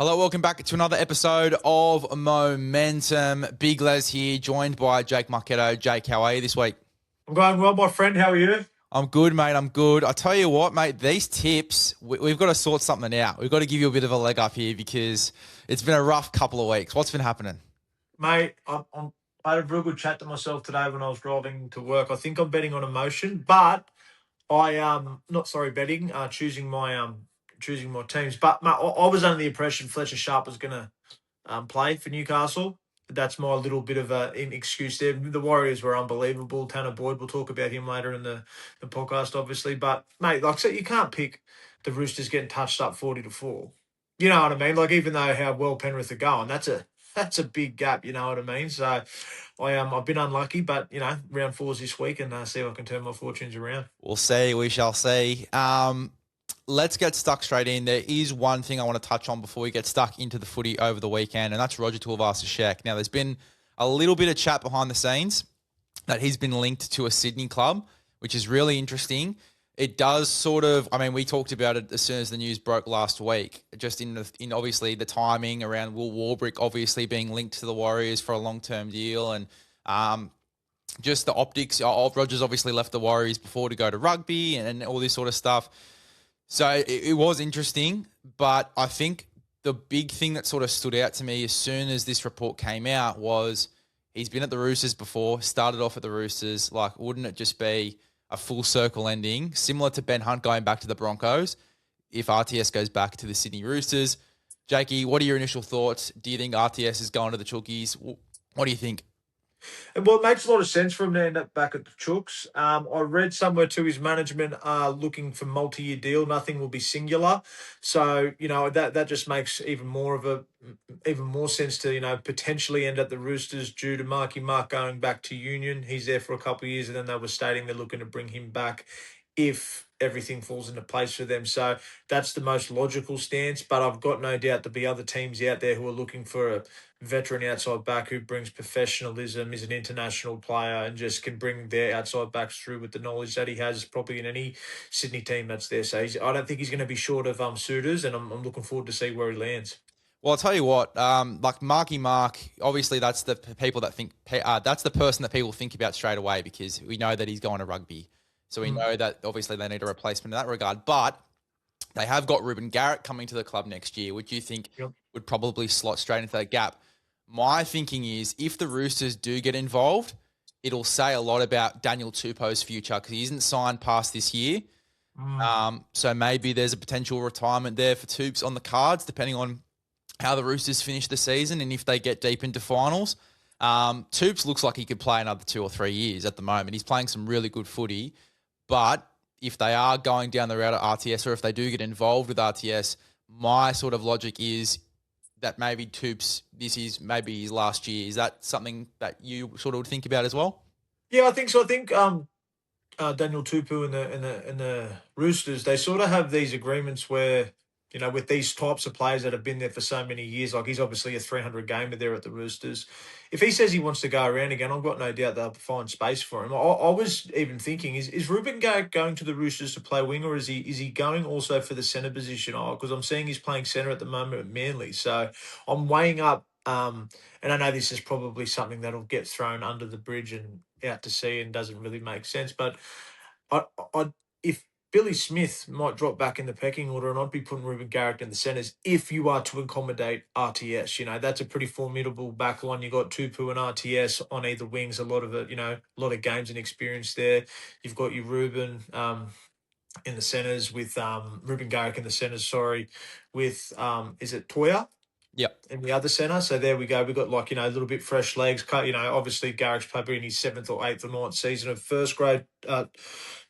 Hello, welcome back to another episode of Momentum. Big Lez here, joined by Jake Marketo. Jake, how are you this week? I'm going well, my friend. How are you? I'm good, mate. I'm good. I tell you what, mate, these tips, we've got to sort something out. We've got to give you a bit of a leg up here because it's been a rough couple of weeks. What's been happening? Mate, I had a real good chat to myself today when I was driving to work. I think I'm betting on emotion, but choosing my teams. But mate, I was under the impression Fletcher Sharp was going to play for Newcastle. That's my little bit of an excuse there. The Warriors were unbelievable. Tanner Boyd, we'll talk about him later in the podcast, obviously. But mate, like I said, you can't pick the Roosters getting touched up 40-4. You know what I mean? Like, even though how well Penrith are going, that's a big gap. You know what I mean? So I've been unlucky, but round four's this week, and see if I can turn my fortunes around. We'll see. We shall see. Let's get stuck straight in. There is one thing I want to touch on before we get stuck into the footy over the weekend, and that's Roger Tuivasa-Sheck. Now, there's been a little bit of chat behind the scenes that he's been linked to a Sydney club, which is really interesting. It does sort of, we talked about it as soon as the news broke last week, just in obviously the timing around Will Warbrick obviously being linked to the Warriors for a long-term deal, and just the optics of Rogers obviously left the Warriors before to go to rugby and all this sort of stuff. So it was interesting, but I think the big thing that sort of stood out to me as soon as this report came out was he's been at the Roosters before, started off at the Roosters. Like, wouldn't it just be a full circle ending, similar to Ben Hunt going back to the Broncos, if RTS goes back to the Sydney Roosters? Jakey, what are your initial thoughts? Do you think RTS is going to the Chookies? What do you think? Well, it makes a lot of sense for him to end up back at the Chooks. I read somewhere too his management are looking for multi-year deal. Nothing will be singular. So, that just makes even more sense to, potentially end at the Roosters due to Marky Mark going back to Union. He's there for a couple of years, and then they were stating they're looking to bring him back if everything falls into place for them. So that's the most logical stance, but I've got no doubt there'll be other teams out there who are looking for a veteran outside back who brings professionalism, is an international player, and just can bring their outside backs through with the knowledge that he has probably in any Sydney team that's there. So I don't think he's going to be short of suitors, and I'm looking forward to see where he lands. Well, I'll tell you what, like Marky Mark, obviously that's the people that think, that's the person that people think about straight away because we know that he's going to rugby. So we know that obviously they need a replacement in that regard, but they have got Ruben Garrett coming to the club next year, which you think would probably slot straight into that gap. My thinking is if the Roosters do get involved, it'll say a lot about Daniel Tupou's future because he isn't signed past this year. So maybe there's a potential retirement there for Tupes on the cards, depending on how the Roosters finish the season and if they get deep into finals. Tupes looks like he could play another 2 or 3 years at the moment. He's playing some really good footy. But if they are going down the route of RTS or if they do get involved with RTS, my sort of logic is that maybe Tupes, this is maybe his last year. Is that something that you sort of would think about as well? Yeah, I think so. I think Daniel Tupou and the Roosters, they sort of have these agreements where, with these types of players that have been there for so many years, like he's obviously a 300 gamer there at the Roosters. If he says he wants to go around again, I've got no doubt they'll find space for him. I was even thinking, is Ruben Garrett going to the Roosters to play wing, or is he going also for the centre position? Because I'm seeing he's playing centre at the moment at Manly. So I'm weighing up, and I know this is probably something that'll get thrown under the bridge and out to sea and doesn't really make sense, but if Billy Smith might drop back in the pecking order, and I'd be putting Ruben Garrett in the centres if you are to accommodate RTS. That's a pretty formidable backline. You got Tupou and RTS on either wings. A lot of games and experience there. You've got your Ruben in the centres with Ruben Garrett in the centres. With is it Toya? Yep. In the other centre. So there we go. We've got a little bit fresh legs. Obviously Garrick's probably in his 7th or 8th or 9th season of first grade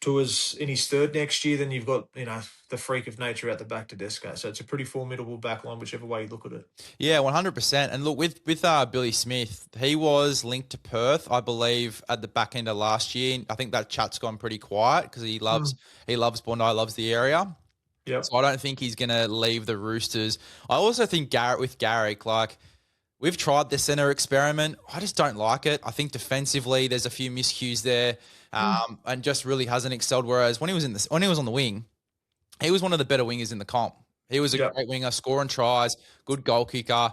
tours in his 3rd next year. Then you've got, the freak of nature out the back to Desco. So it's a pretty formidable backline, whichever way you look at it. Yeah, 100%. And look, with Billy Smith, he was linked to Perth, I believe, at the back end of last year. I think that chat's gone pretty quiet because he loves Bondi, loves the area. Yep. So I don't think he's going to leave the Roosters. I also think Garrick, like we've tried the centre experiment. I just don't like it. I think defensively there's a few miscues there and just really hasn't excelled. Whereas when he was on the wing, he was one of the better wingers in the comp. He was a Yep. great winger, scoring tries, good goal kicker.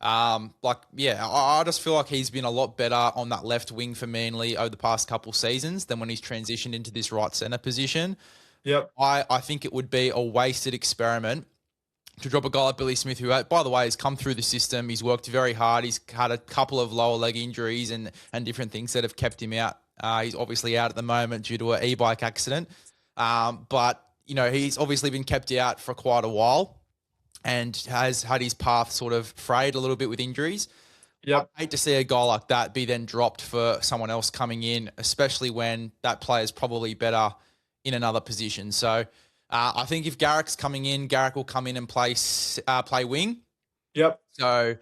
I just feel like he's been a lot better on that left wing for Manly over the past couple seasons than when he's transitioned into this right centre position. Yep. I think it would be a wasted experiment to drop a guy like Billy Smith, who, by the way, has come through the system. He's worked very hard. He's had a couple of lower leg injuries and different things that have kept him out. He's obviously out at the moment due to an e-bike accident. But, he's obviously been kept out for quite a while and has had his path sort of frayed a little bit with injuries. Yep. I hate to see a guy like that be then dropped for someone else coming in, especially when that player is probably better in another position. So I think if Garrick's coming in, Garrick will come in and play wing. Yep. So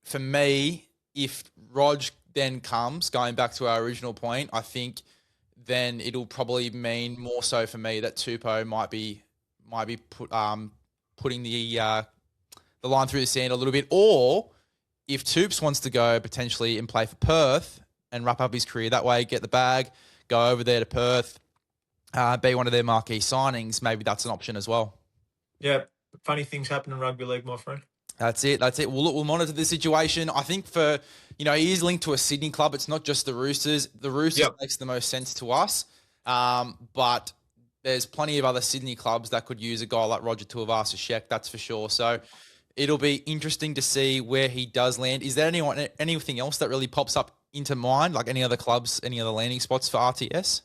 for me, if Rog then comes, going back to our original point, I think then it'll probably mean more so for me that Tupou might be putting the line through the sand a little bit. Or if Toops wants to go potentially and play for Perth and wrap up his career that way, get the bag, go over there to Perth, be one of their marquee signings, maybe that's an option as well. Yeah, funny things happen in rugby league, my friend. That's it. We'll monitor the situation. I think he is linked to a Sydney club. It's not just the Roosters. The Roosters makes the most sense to us. But there's plenty of other Sydney clubs that could use a guy like Roger Tuivasa-Sheck, that's for sure. So it'll be interesting to see where he does land. Is there anything else that really pops up into mind, like any other clubs, any other landing spots for RTS?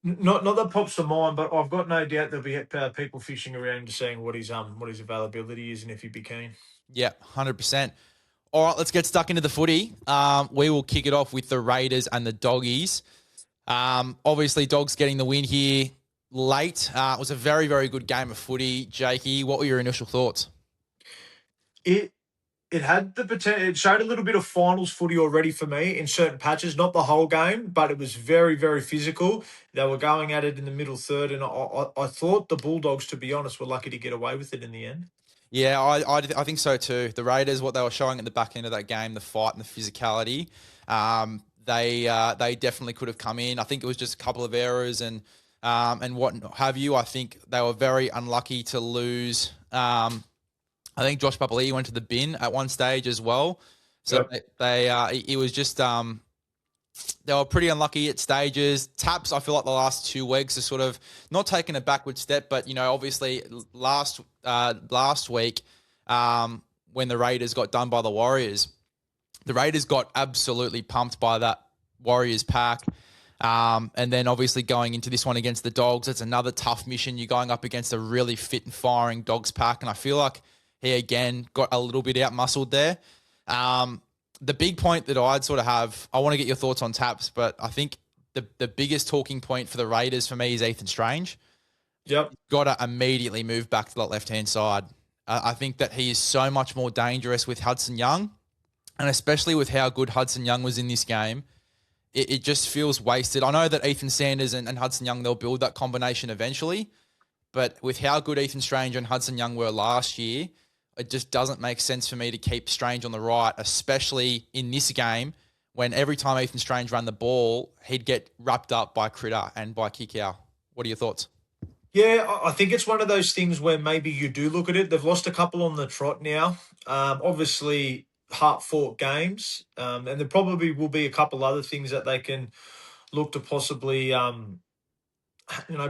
Not that pops to mind, but I've got no doubt there'll be people fishing around to seeing what his availability is and if he'd be keen. Yeah, 100%. All right, let's get stuck into the footy. We will kick it off with the Raiders and the Doggies. Obviously, Dogs getting the win here late. It was a very, very good game of footy. Jakey, what were your initial thoughts? It had the potential. It showed a little bit of finals footy already for me in certain patches, not the whole game, but it was very, very physical. They were going at it in the middle third, and I thought the Bulldogs, to be honest, were lucky to get away with it in the end. Yeah, I think so too. The Raiders, what they were showing at the back end of that game, the fight and the physicality, they definitely could have come in. I think it was just a couple of errors and what have you. I think they were very unlucky to lose. I think Josh Papali'i went to the bin at one stage as well. So it was just they were pretty unlucky at stages. Taps, I feel like the last 2 weeks are sort of not taking a backward step, but obviously last week when the Raiders got done by the Warriors got absolutely pumped by that Warriors pack. And then obviously going into this one against the Dogs, it's another tough mission. You're going up against a really fit and firing Dogs pack, and I feel like he, again, got a little bit out-muscled there. The big point that I'd sort of have, I want to get your thoughts on Taps, but I think the biggest talking point for the Raiders for me is Ethan Strange. Yep. Got to immediately move back to that left-hand side. I think that he is so much more dangerous with Hudson Young, and especially with how good Hudson Young was in this game, it just feels wasted. I know that Ethan Sanders and Hudson Young, they'll build that combination eventually, but with how good Ethan Strange and Hudson Young were last year, it just doesn't make sense for me to keep Strange on the right, especially in this game when every time Ethan Strange ran the ball, he'd get wrapped up by Critter and by Kikau. What are your thoughts? Yeah, I think it's one of those things where maybe you do look at it. They've lost a couple on the trot now. Obviously, hard-fought games. And there probably will be a couple other things that they can look to possibly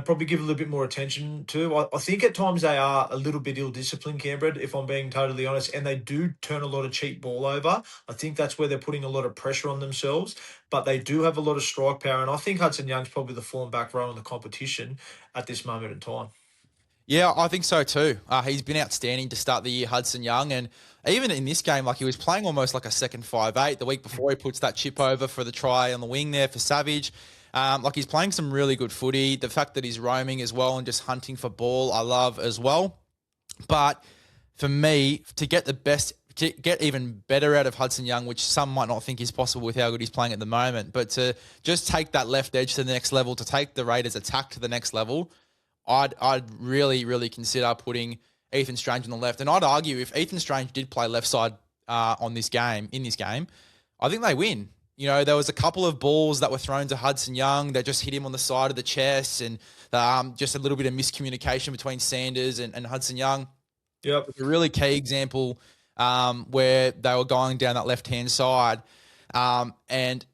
probably give a little bit more attention to. I think at times they are a little bit ill-disciplined, Canberra, if I'm being totally honest, and they do turn a lot of cheap ball over. I think that's where they're putting a lot of pressure on themselves, but they do have a lot of strike power, and I think Hudson Young's probably the form back row in the competition at this moment in time. Yeah, I think so too. He's been outstanding to start the year, Hudson Young, and even in this game, like he was playing almost like a second 5'8". The week before, he puts that chip over for the try on the wing there for Savage. He's playing some really good footy. The fact that he's roaming as well and just hunting for ball, I love as well. But for me, to get even better out of Hudson Young, which some might not think is possible with how good he's playing at the moment, but to just take that left edge to the next level, to take the Raiders' attack to the next level, I'd really, really consider putting Ethan Strange on the left. And I'd argue if Ethan Strange did play left side in this game, I think they win. There was a couple of balls that were thrown to Hudson Young that just hit him on the side of the chest, and just a little bit of miscommunication between Sanders and Hudson Young. Yep. A really key example where they were going down that left-hand side, and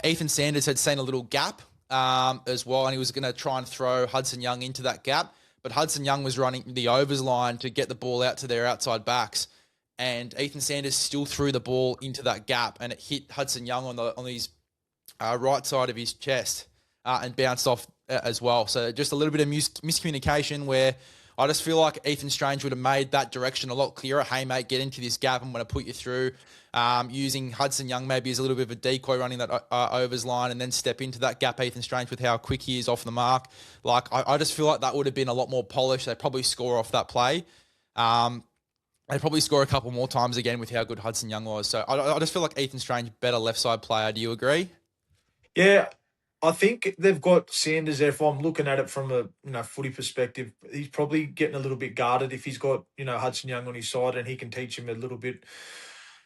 Ethan Sanders had seen a little gap as well, and he was going to try and throw Hudson Young into that gap. But Hudson Young was running the overs line to get the ball out to their outside backs, and Ethan Sanders still threw the ball into that gap, and it hit Hudson Young on his right side of his chest and bounced off as well. So just a little bit of miscommunication where I just feel like Ethan Strange would have made that direction a lot clearer. Hey, mate, get into this gap. I'm going to put you through. Using Hudson Young maybe as a little bit of a decoy running that overs line and then step into that gap, Ethan Strange, with how quick he is off the mark. Like, I just feel like that would have been a lot more polished. They probably score off that play. They'd probably score a couple more times again with how good Hudson Young was. So I just feel like Ethan Strange, better left side player. Do you agree? Yeah, I think they've got Sanders there. If I'm looking at it from a footy perspective, he's probably getting a little bit guarded if he's got Hudson Young on his side, and he can teach him a little bit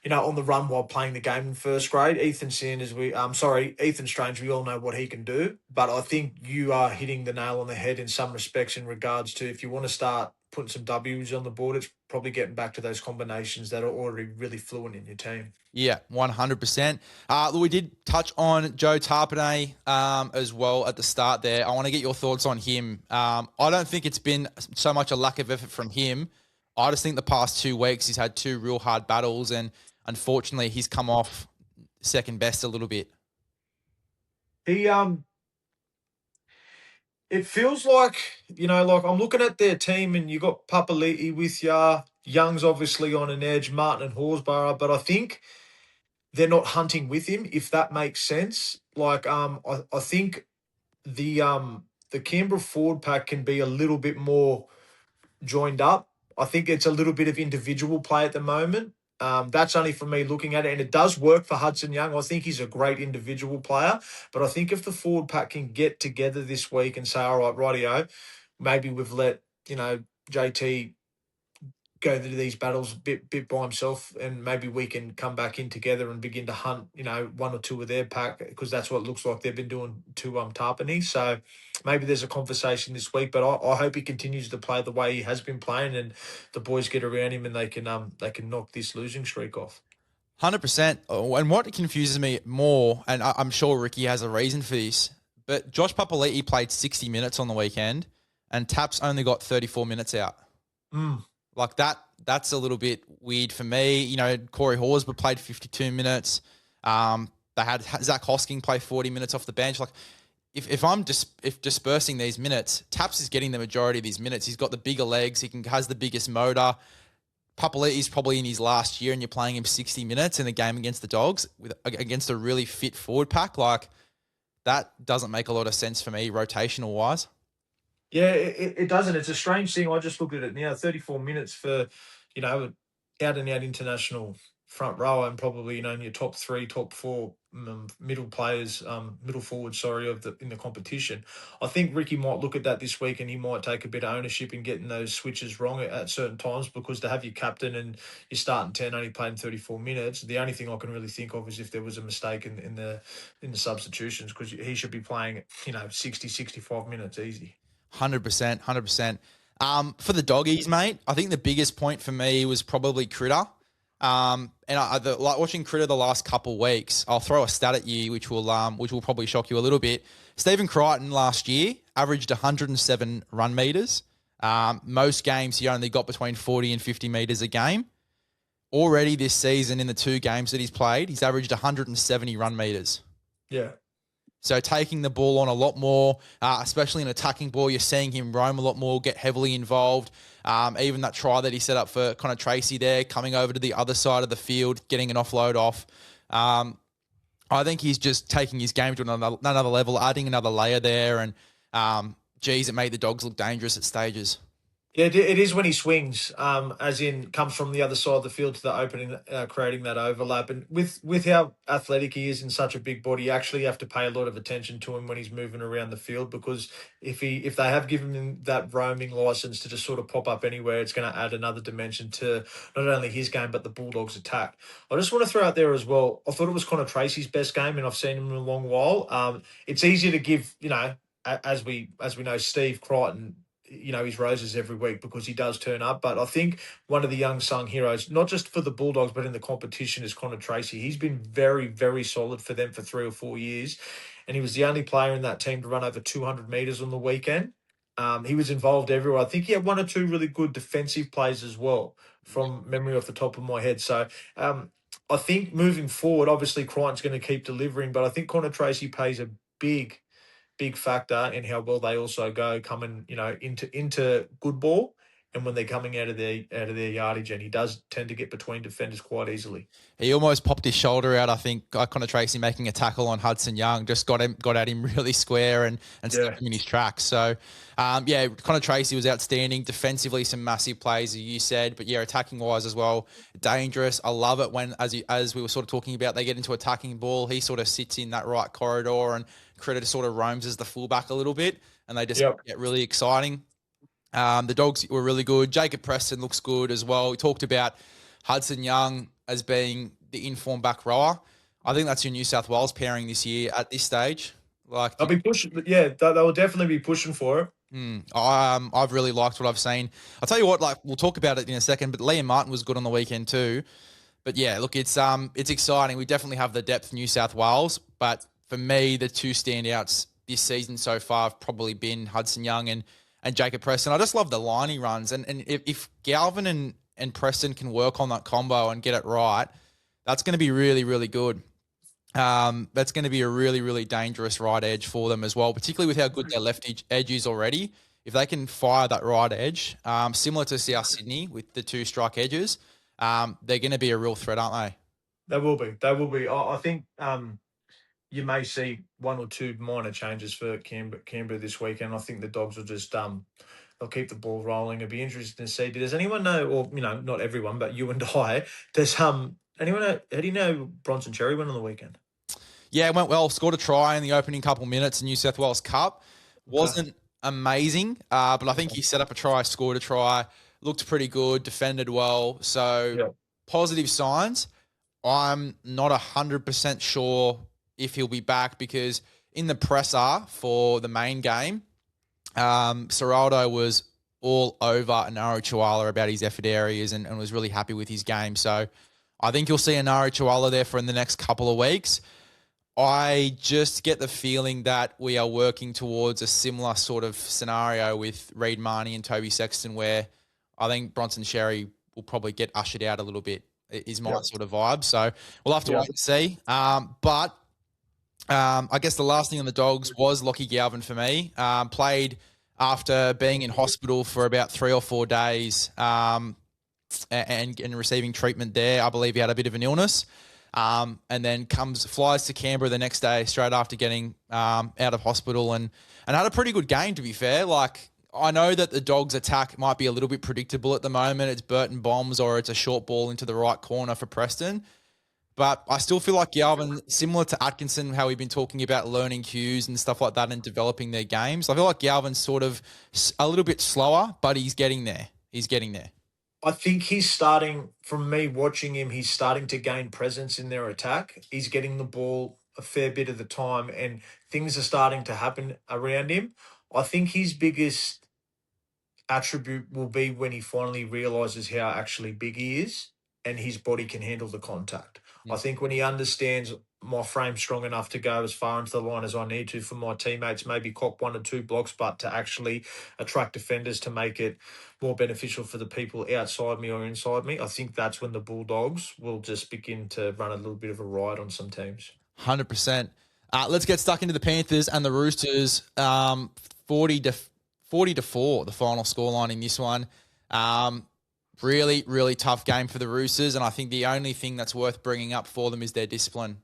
on the run while playing the game in first grade. Ethan Strange, we all know what he can do, but I think you are hitting the nail on the head in some respects in regards to if you want to start putting some W's on the board, it's probably getting back to those combinations that are already really fluent in your team. Yeah, 100%. We did touch on Joe Tarpanay as well at the start there. I want to get your thoughts on him. I don't think it's been so much a lack of effort from him. I just think the past 2 weeks he's had 2 real hard battles, and unfortunately he's come off second best a little bit. It feels like, like I'm looking at their team and you got Papali'i with ya, Young's obviously on an edge, Martin and Horsburgh, but I think they're not hunting with him, if that makes sense. Like, I think the Canberra forward pack can be a little bit more joined up. I think it's a little bit of individual play at the moment. That's only from me looking at it, and it does work for Hudson Young. I think he's a great individual player, but I think if the forward pack can get together this week and say, all right, rightio, maybe we've let, JT go through these battles bit by himself, and maybe we can come back in together and begin to hunt, 1 or 2 of their pack, because that's what it looks like they've been doing to Tarpany. So maybe there's a conversation this week, but I hope he continues to play the way he has been playing, and the boys get around him and they can knock this losing streak off. 100%. And what confuses me more, and I'm sure Ricky has a reason for this, but Josh Papali'i played 60 minutes on the weekend, and Taps only got 34 minutes out. Like that's a little bit weird for me. Corey Horsburgh played 52 minutes. They had Zach Hosking play 40 minutes off the bench. Like, if dispersing these minutes, Taps is getting the majority of these minutes. He's got the bigger legs. He has the biggest motor. Papali'i's probably in his last year, and you're playing him 60 minutes in a game against the Dogs against a really fit forward pack. Like, that doesn't make a lot of sense for me, rotational wise. Yeah, it doesn't. It's a strange thing. I just looked at it now. 34 minutes for, out and out international front row, and probably in your top 3, top 4 middle players, middle forward, in the competition. I think Ricky might look at that this week, and he might take a bit of ownership in getting those switches wrong at certain times, because to have your captain and your starting 10 only playing 34 minutes, the only thing I can really think of is if there was a mistake in the substitutions, because he should be playing 60, 65 minutes easy. 100%, 100%. For the Doggies, mate, I think the biggest point for me was probably Critter. And like watching Critter the last couple of weeks. I'll throw a stat at you, which will probably shock you a little bit. Stephen Crichton last year averaged 107 run meters. Most games he only got between 40 and 50 meters a game. Already this season, in the 2 games that he's played, he's averaged 170 run meters. Yeah. So taking the ball on a lot more, especially in attacking ball, you're seeing him roam a lot more, get heavily involved. Even that try that he set up for Connor Tracy there, coming over to the other side of the field, getting an offload off. I think he's just taking his game to another level, adding another layer there. And, it made the Dogs look dangerous at stages. Yeah, it is when he swings, as in comes from the other side of the field to the opening, creating that overlap. And with how athletic he is and such a big body, you actually have to pay a lot of attention to him when he's moving around the field, because if they have given him that roaming license to just sort of pop up anywhere, it's going to add another dimension to not only his game but the Bulldogs' attack. I just want to throw out there as well, I thought it was Connor Tracy's best game, and I've seen him in a long while. It's easier to give, as we know, Steve Crichton, his roses every week because he does turn up. But I think one of the young sung heroes, not just for the Bulldogs, but in the competition, is Connor Tracy. He's been very, very solid for them for 3 or 4 years. And he was the only player in that team to run over 200 metres on the weekend. He was involved everywhere. I think he had one or two really good defensive plays as well, from memory off the top of my head. So I think moving forward, obviously Crichton's going to keep delivering, but I think Connor Tracy plays a big factor in how well they also go coming, into good ball, and when they're coming out of their yardage, and he does tend to get between defenders quite easily. He almost popped his shoulder out, I think. Connor Tracy making a tackle on Hudson Young just got at him really square and stuck him in his tracks. So, Connor Tracy was outstanding. Defensively, some massive plays, as you said. But, attacking-wise as well, dangerous. I love it when, as we were sort of talking about, they get into attacking ball. He sort of sits in that right corridor, and Critter sort of roams as the fullback a little bit, and they just get really exciting. The Dogs were really good. Jacob Preston looks good as well. We talked about Hudson Young as being the informed back rower. I think that's your New South Wales pairing this year at this stage. They'll be pushing. Yeah, they'll definitely be pushing for it. I've really liked what I've seen. I'll tell you what, we'll talk about it in a second, but Liam Martin was good on the weekend too. But look, it's exciting. We definitely have the depth New South Wales, but for me, the two standouts this season so far have probably been Hudson Young and Jacob Preston. I just love the line he runs. And if Galvin and Preston can work on that combo and get it right, that's going to be really, really good. That's going to be a really, really dangerous right edge for them as well, particularly with how good their left edge is already. If they can fire that right edge, similar to South Sydney with the two strike edges, they're going to be a real threat, aren't they? They will be. I think you may see one or two minor changes for Canberra this weekend. I think the Dogs will just they'll keep the ball rolling. It'll be interesting to see. Does anyone know, or not everyone, but you and I, does anyone know, how do you know Bronson Cherry went on the weekend? Yeah, it went well. Scored a try in the opening couple minutes in New South Wales Cup. Wasn't amazing, but I think he set up a try, scored a try, looked pretty good, defended well. So positive signs. I'm not 100% sure if he'll be back, because in the presser for the main game, Serraldo was all over Anaro Chihuahua about his effort areas and was really happy with his game. So I think you'll see Anaro Chihuahua there for in the next couple of weeks. I just get the feeling that we are working towards a similar sort of scenario with Reid Marnie and Toby Sexton, where I think Bronson Xerri will probably get ushered out a little bit, is my sort of vibe. So we'll have to wait and see. But I guess the last thing on the Dogs was Lockie Galvin for me. Played after being in hospital for about 3 or 4 days and receiving treatment there. I believe he had a bit of an illness. And then flies to Canberra the next day straight after getting out of hospital and had a pretty good game, to be fair. I know that the Dogs' attack might be a little bit predictable at the moment. It's Burton bombs or it's a short ball into the right corner for Preston. But I still feel like Galvin, similar to Atkinson, how we've been talking about learning cues and stuff like that and developing their games. I feel like Galvin's sort of a little bit slower, but he's getting there. I think he's starting, from me watching him, he's starting to gain presence in their attack. He's getting the ball a fair bit of the time and things are starting to happen around him. I think his biggest attribute will be when he finally realises how actually big he is and his body can handle the contact. I think when he understands my frame's strong enough to go as far into the line as I need to for my teammates, maybe cop 1 or 2 blocks, but to actually attract defenders to make it more beneficial for the people outside me or inside me, I think that's when the Bulldogs will just begin to run a little bit of a ride on some teams. 100%. Let's get stuck into the Panthers and the Roosters. 40 to 4, the final scoreline in this one. Really, really tough game for the Roosters, and I think the only thing that's worth bringing up for them is their discipline.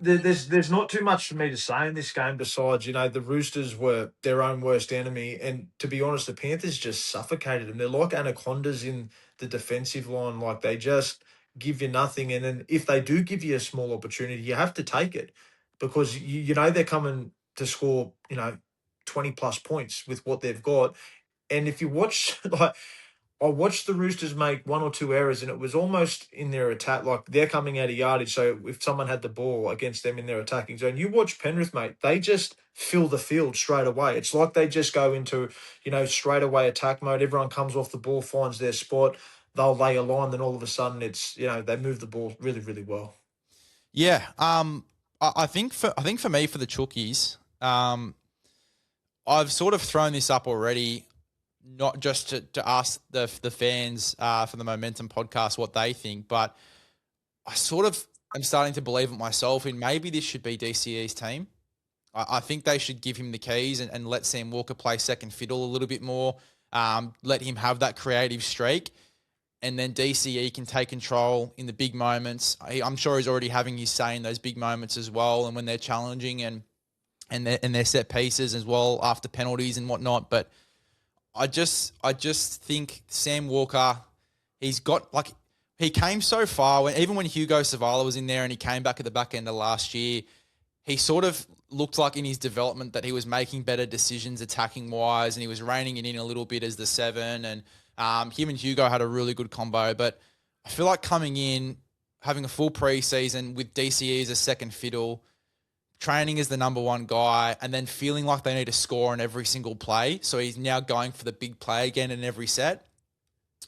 There's not too much for me to say in this game besides, the Roosters were their own worst enemy, and to be honest, the Panthers just suffocated them. They're like anacondas in the defensive line, like they just give you nothing, and then if they do give you a small opportunity, you have to take it because you know they're coming to score 20 plus points with what they've got. And if you watch, I watched the Roosters make one or two errors, and it was almost in their attack, like they're coming out of yardage. So if someone had the ball against them in their attacking zone, you watch Penrith, mate, they just fill the field straight away. It's like they just go into, straight away attack mode. Everyone comes off the ball, finds their spot. They'll lay a line, then all of a sudden it's, they move the ball really, really well. Yeah. I think for me, for the Chookies, I've sort of thrown this up already, not just to ask the fans for the Momentum podcast what they think, but I sort of am starting to believe it myself in maybe this should be DCE's team. I think they should give him the keys and let Sam Walker play second fiddle a little bit more, let him have that creative streak, and then DCE can take control in the big moments. I'm sure he's already having his say in those big moments as well, and when they're challenging and their set pieces as well after penalties and whatnot. But I just think Sam Walker, he's got he came so far even when Hugo Savala was in there and he came back at the back end of last year, he sort of looked like in his development that he was making better decisions attacking wise, and he was reining it in a little bit as the 7, and him and Hugo had a really good combo. But I feel like coming in, having a full preseason with DCE as a second fiddle, training as the number one guy, and then feeling like they need to score on every single play. So he's now going for the big play again in every set.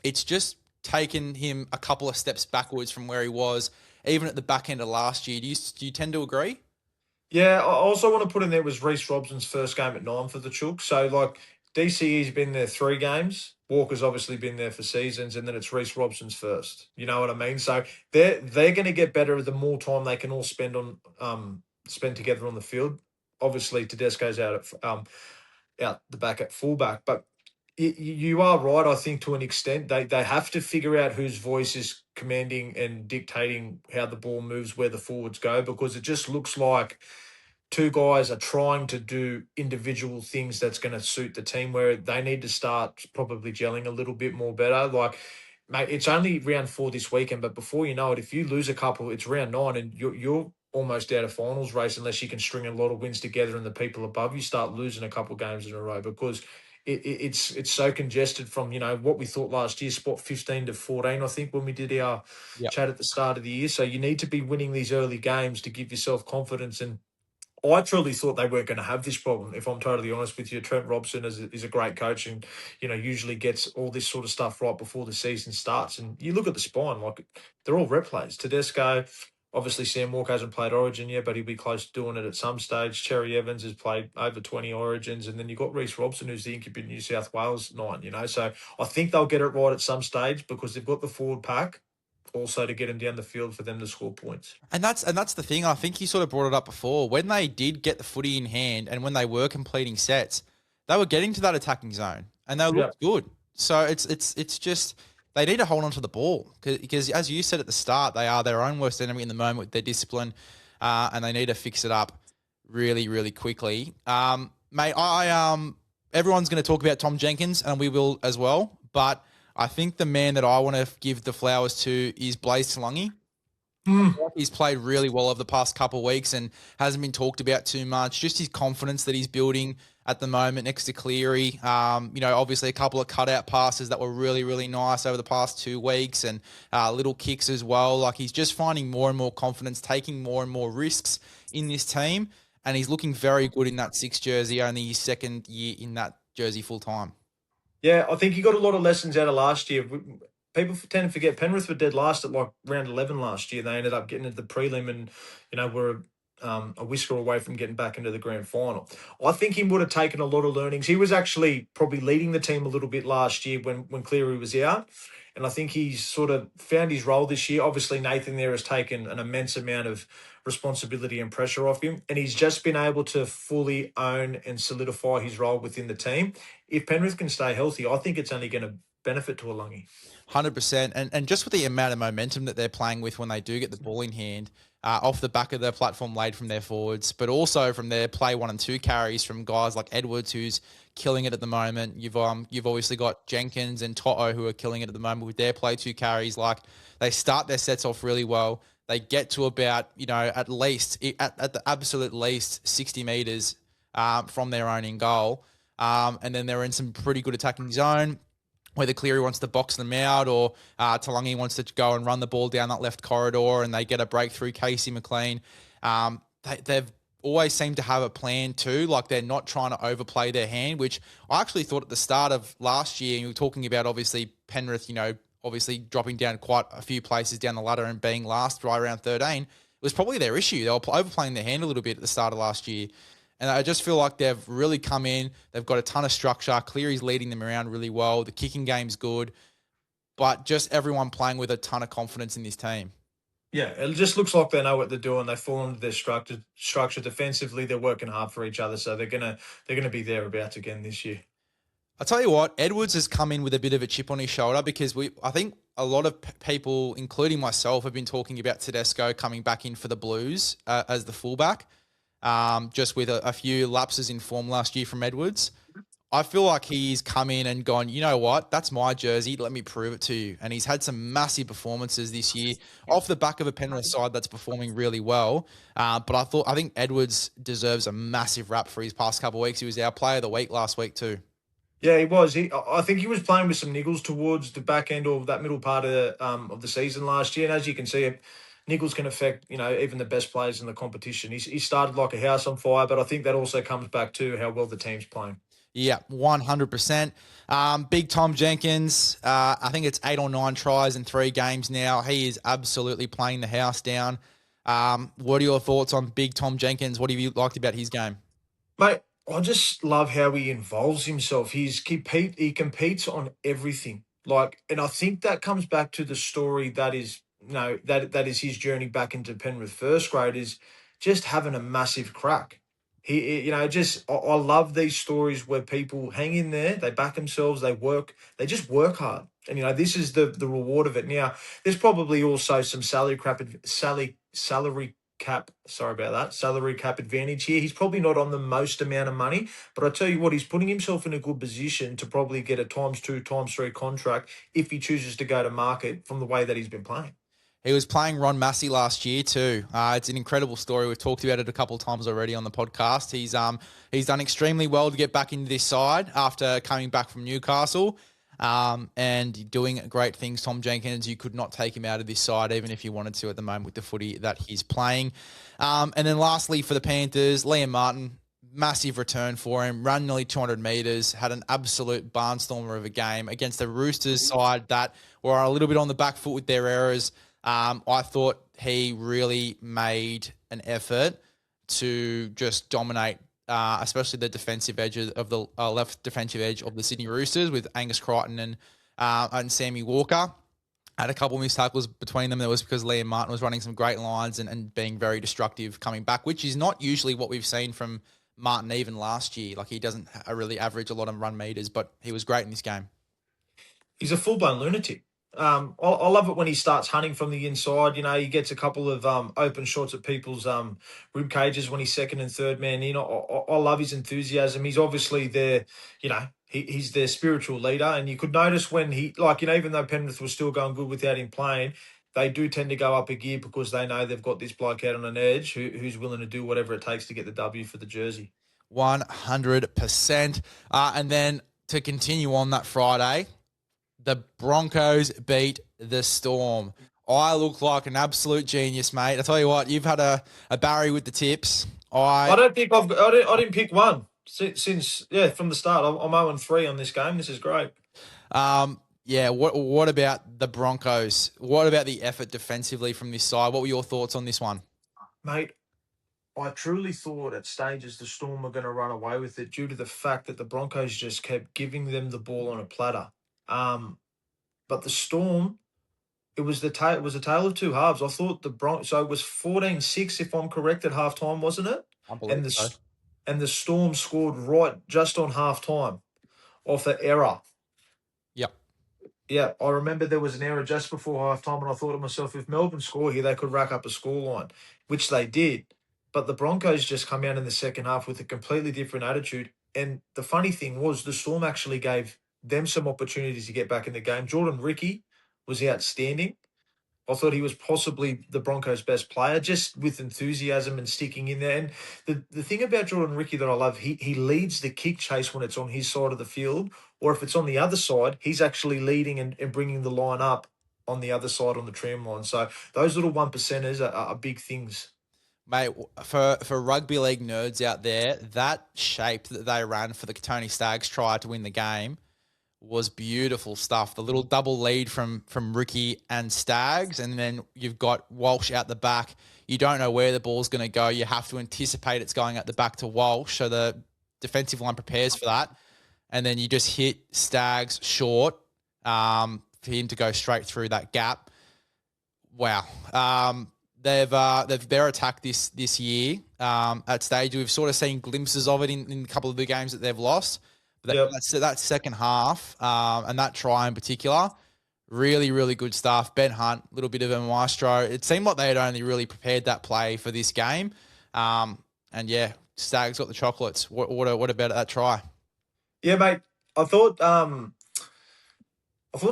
It's just taken him a couple of steps backwards from where he was, even at the back end of last year. Do you tend to agree? Yeah, I also want to put in there was Reece Robson's first game at 9 for the Chooks. So, DCE's been there 3 games. Walker's obviously been there for seasons, and then it's Reece Robson's first. You know what I mean? So they're going to get better the more time they can all spend together on the field. Obviously, Tedesco's out the back at fullback, but you are right. I think to an extent they have to figure out whose voice is commanding and dictating how the ball moves, where the forwards go, because it just looks like two guys are trying to do individual things that's going to suit the team, where they need to start probably gelling a little bit more better. Mate, it's only round 4 this weekend, but before you know it, if you lose a couple, it's round 9 and you're almost out of finals race unless you can string a lot of wins together and the people above you start losing a couple of games in a row, because it's so congested from, what we thought last year, spot 15 to 14, I think, when we did our chat at the start of the year. So you need to be winning these early games to give yourself confidence. And I truly thought they weren't going to have this problem, if I'm totally honest with you. Trent Robson is a great coach and, usually gets all this sort of stuff right before the season starts. And you look at the spine, they're all rep plays. Tedesco, obviously Sam Walker hasn't played Origin yet, but he'll be close to doing it at some stage. Cherry Evans has played over 20 Origins. And then you've got Reece Robson, who's the incumbent New South Wales 9, So I think they'll get it right at some stage because they've got the forward pack also to get them down the field for them to score points. And that's the thing. I think you sort of brought it up before. When they did get the footy in hand and when they were completing sets, they were getting to that attacking zone and they looked good. So it's just they need to hold on to the ball because as you said at the start, they are their own worst enemy in the moment with their discipline, and they need to fix it up really, really quickly. Mate, everyone's going to talk about Tom Jenkins and we will as well, but I think the man that I want to give the flowers to is Blaze Talungi. He's played really well over the past couple of weeks and hasn't been talked about too much. Just his confidence that he's building at the moment next to Cleary. Obviously a couple of cutout passes that were really, really nice over the past 2 weeks and little kicks as well. He's just finding more and more confidence, taking more and more risks in this team. And he's looking very good in that 6 jersey, only his second year in that jersey full time. Yeah, I think he got a lot of lessons out of last year. People tend to forget Penrith were dead last at round 11 last year. They ended up getting into the prelim and, were a whisker away from getting back into the grand final. I think he would have taken a lot of learnings. He was actually probably leading the team a little bit last year when Cleary was out. And I think he's sort of found his role this year. Obviously, Nathan there has taken an immense amount of responsibility and pressure off him. And he's just been able to fully own and solidify his role within the team. If Penrith can stay healthy, I think it's only going to benefit to Alungi. 100%. And just with the amount of momentum that they're playing with when they do get the ball in hand, off the back of their platform laid from their forwards, but also from their play 1 and 2 carries from guys like Edwards, who's killing it at the moment. You've obviously got Jenkins and Toto, who are killing it at the moment with their play 2 carries. They start their sets off really well. They get to about, at the absolute least 60 meters from their own in goal. And then they're in some pretty good attacking zone. whether Cleary wants to box them out or Talangi wants to go and run the ball down that left corridor and they get a breakthrough. Casey McLean, they've always seemed to have a plan too. Like they're not trying to overplay their hand, which I actually thought at the start of last year, you were talking about obviously Penrith, obviously dropping down quite a few places down the ladder and being last right around 13, it was probably their issue. They were overplaying their hand a little bit at the start of last year. And I just feel like they've really come in. They've got a ton of structure. Cleary's leading them around really well. The kicking game's good. But just everyone playing with a ton of confidence in this team. Yeah, it just looks like they know what they're doing. They fall into their structure defensively. They're working hard for each other, so they're gonna be thereabouts again this year. I'll tell you what, Edwards has come in with a bit of a chip on his shoulder because I think a lot of people, including myself, have been talking about Tedesco coming back in for the Blues as the fullback. Just with a few lapses in form last year from Edwards. I feel like he's come in and gone, you know what, that's my jersey, let me prove it to you. And he's had some massive performances this year off the back of a Penrith side that's performing really well. But I think Edwards deserves a massive rap for his past couple of weeks. He was our player of the week last week too. Yeah, he was. I think he was playing with some niggles towards the back end of that middle part of the season last year. And as you can see, niggles can affect, even the best players in the competition. He started like a house on fire, but I think that also comes back to how well the team's playing. Yeah, 100%. Big Tom Jenkins, I think it's 8 or 9 tries in 3 games now. He is absolutely playing the house down. What are your thoughts on Big Tom Jenkins? What have you liked about his game? Mate, I just love how he involves himself. He competes on everything. And I think that comes back to the story that is, that is his journey back into Penrith first grade, is just having a massive crack. I love these stories where people hang in there, they back themselves, they just work hard. And, this is the reward of it. Now, there's probably also some salary cap advantage here. He's probably not on the most amount of money, but I tell you what, he's putting himself in a good position to probably get a ×2, ×3 contract if he chooses to go to market from the way that he's been playing. He was playing Ron Massey last year too. It's an incredible story. We've talked about it a couple of times already on the podcast. He's done extremely well to get back into this side after coming back from Newcastle and doing great things. Tom Jenkins, you could not take him out of this side even if you wanted to at the moment with the footy that he's playing. And then lastly for the Panthers, Liam Martin, massive return for him, ran nearly 200 metres, had an absolute barnstormer of a game against the Roosters side that were a little bit on the back foot with their errors. I thought he really made an effort to just dominate, especially the defensive edge of the left defensive edge of the Sydney Roosters with Angus Crichton and Sammy Walker. Had a couple of missed tackles between them. That was because Liam Martin was running some great lines and being very destructive coming back, which is not usually what we've seen from Martin even last year. Like he doesn't really average a lot of run meters, but he was great in this game. He's a full-blown lunatic. I love it when he starts hunting from the inside. He gets a couple of open shots at people's rib cages when he's second and third man in. I love his enthusiasm. He's obviously their, he's their spiritual leader. And you could notice when he, even though Penrith was still going good without him playing, they do tend to go up a gear because they know they've got this bloke out on an edge who's willing to do whatever it takes to get the W for the jersey. 100%. And then to continue on that Friday, the Broncos beat the Storm. I look like an absolute genius, mate. I tell you what, you've had a Barry with the tips. I don't think I didn't pick one since from the start. I'm 0-3 on this game. This is great. Yeah. What about the Broncos? What about the effort defensively from this side? What were your thoughts on this one, mate? I truly thought at stages the Storm were going to run away with it due to the fact that the Broncos just kept giving them the ball on a platter. But the Storm, it was a tale of two halves. I thought so it was 14-6 if I'm correct at halftime, wasn't it? I believe so. And the Storm scored right just on halftime off an error. Yep. Yeah, I remember there was an error just before halftime, and I thought to myself, if Melbourne score here, they could rack up a scoreline, which they did. But the Broncos just come out in the second half with a completely different attitude. And the funny thing was the Storm actually gave them some opportunities to get back in the game. Jordan Ricky was outstanding. I thought he was possibly the Broncos' best player, just with enthusiasm and sticking in there. And the thing about Jordan Ricky that I love, he leads the kick chase when it's on his side of the field, or if it's on the other side, he's actually leading and bringing the line up on the other side on the tram line. So those little one percenters are big things. Mate, for rugby league nerds out there, that shape that they ran for the Tony Staggs try to win the game was beautiful stuff. The little double lead from Ricky and Staggs, and then you've got Walsh out the back. You don't know where the ball's going to go. You have to anticipate it's going out the back to Walsh, so the defensive line prepares for that. And then you just hit Staggs short for him to go straight through that gap. Wow. Their attack this year at stage, we've sort of seen glimpses of it in a couple of the games that they've lost. But that second half and that try in particular, really, really good stuff. Ben Hunt, a little bit of a maestro. It seemed like they had only really prepared that play for this game. And yeah, Staggs got the chocolates. What about that try? Yeah, mate. I thought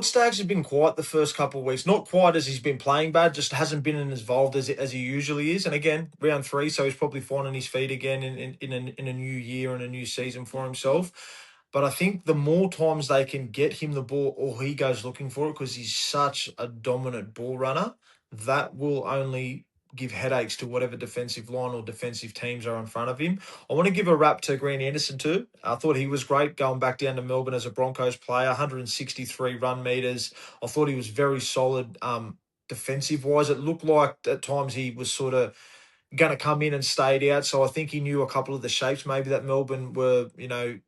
Staggs has been quiet the first couple of weeks. Not quite as he's been playing bad, just hasn't been as involved as he usually is. And again, round 3, so he's probably finding his feet again in a new year and a new season for himself. But I think the more times they can get him the ball or he goes looking for it, because he's such a dominant ball runner, that will only give headaches to whatever defensive line or defensive teams are in front of him. I want to give a rap to Grant Anderson too. I thought he was great going back down to Melbourne as a Broncos player, 163 run meters. I thought he was very solid defensive-wise. It looked like at times he was sort of going to come in and stayed out. So I think he knew a couple of the shapes maybe that Melbourne were,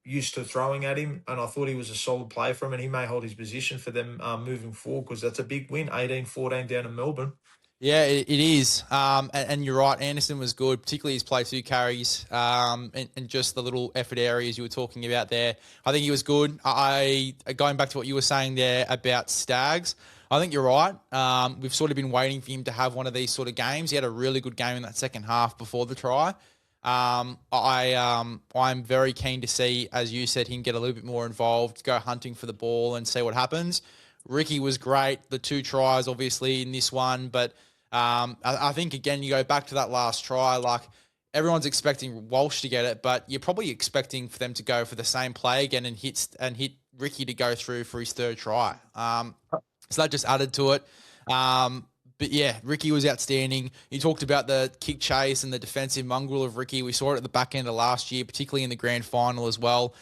used to throwing at him. And I thought he was a solid player for him, and he may hold his position for them moving forward, because that's a big win, 18-14 down in Melbourne. Yeah, it is. And you're right. Anderson was good, particularly his play 2 carries and just the little effort areas you were talking about there. I think he was good. Going back to what you were saying there about Staggs, I think you're right. We've sort of been waiting for him to have one of these sort of games. He had a really good game in that second half before the try. I'm very keen to see, as you said, him get a little bit more involved, go hunting for the ball and see what happens. Ricky was great. The 2 tries, obviously, in this one. But I think, again, you go back to that last try, like everyone's expecting Walsh to get it, but you're probably expecting for them to go for the same play again and hit Ricky to go through for his 3rd try. So that just added to it. But yeah, Ricky was outstanding. You talked about the kick chase and the defensive mongrel of Ricky. We saw it at the back end of last year, particularly in the grand final as well.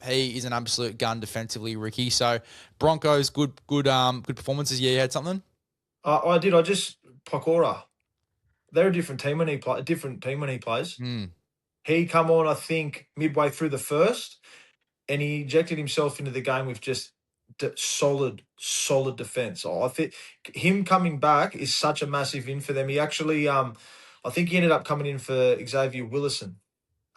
He is an absolute gun defensively, Ricky. So Broncos, good performances. Yeah, you had something? I did. Pakora. They're a different team when he plays. He come on, I think, midway through the first, and he injected himself into the game with just solid defense. I think him coming back is such a massive in for them. He actually, I think he ended up coming in for Xavier Willison,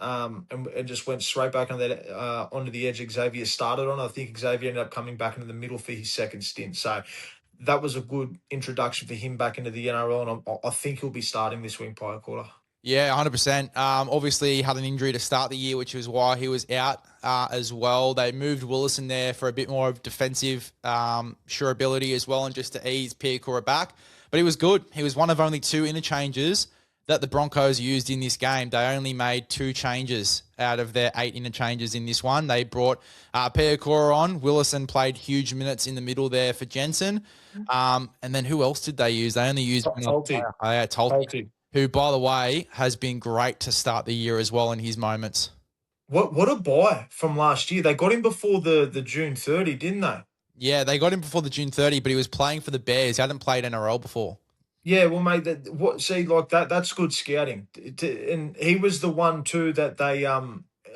and just went straight back onto the edge Xavier started on. I think Xavier ended up coming back into the middle for his second stint. So that was a good introduction for him back into the NRL, and I think he'll be starting this week by a quarter. Yeah, 100%. Obviously, he had an injury to start the year, which was why he was out as well. They moved Willison there for a bit more of defensive surability as well, and just to ease Piakura back. But he was good. He was one of only 2 interchanges that the Broncos used in this game. They only made 2 changes out of their 8 interchanges in this one. They brought Piakura on. Willison played huge minutes in the middle there for Jensen. And then who else did they use? They only used Tolte. Who, by the way, has been great to start the year as well in his moments. What a buy from last year. They got him before the June 30, didn't they? Yeah, they got him before the June 30, but he was playing for the Bears. He hadn't played NRL before. Yeah, well, mate, that's good scouting. And he was the one, too, that they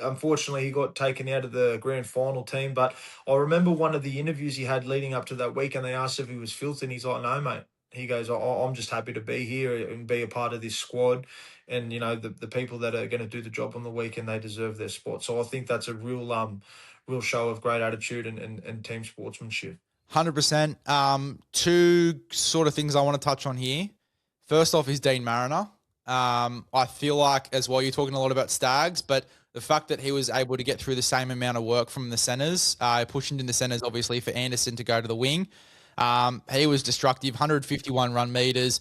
unfortunately he got taken out of the grand final team. But I remember one of the interviews he had leading up to that week, and they asked if he was filthy, and he's like, no, mate. He goes, I'm just happy to be here and be a part of this squad. And, the people that are going to do the job on the weekend, they deserve their spot. So I think that's a real show of great attitude and team sportsmanship. 100%. 2 sort of things I want to touch on here. First off is Dean Mariner. I feel like, as well, you're talking a lot about Staggs, but the fact that he was able to get through the same amount of work from the centres, pushing in the centres, obviously, for Anderson to go to the wing. He was destructive, 151 run meters.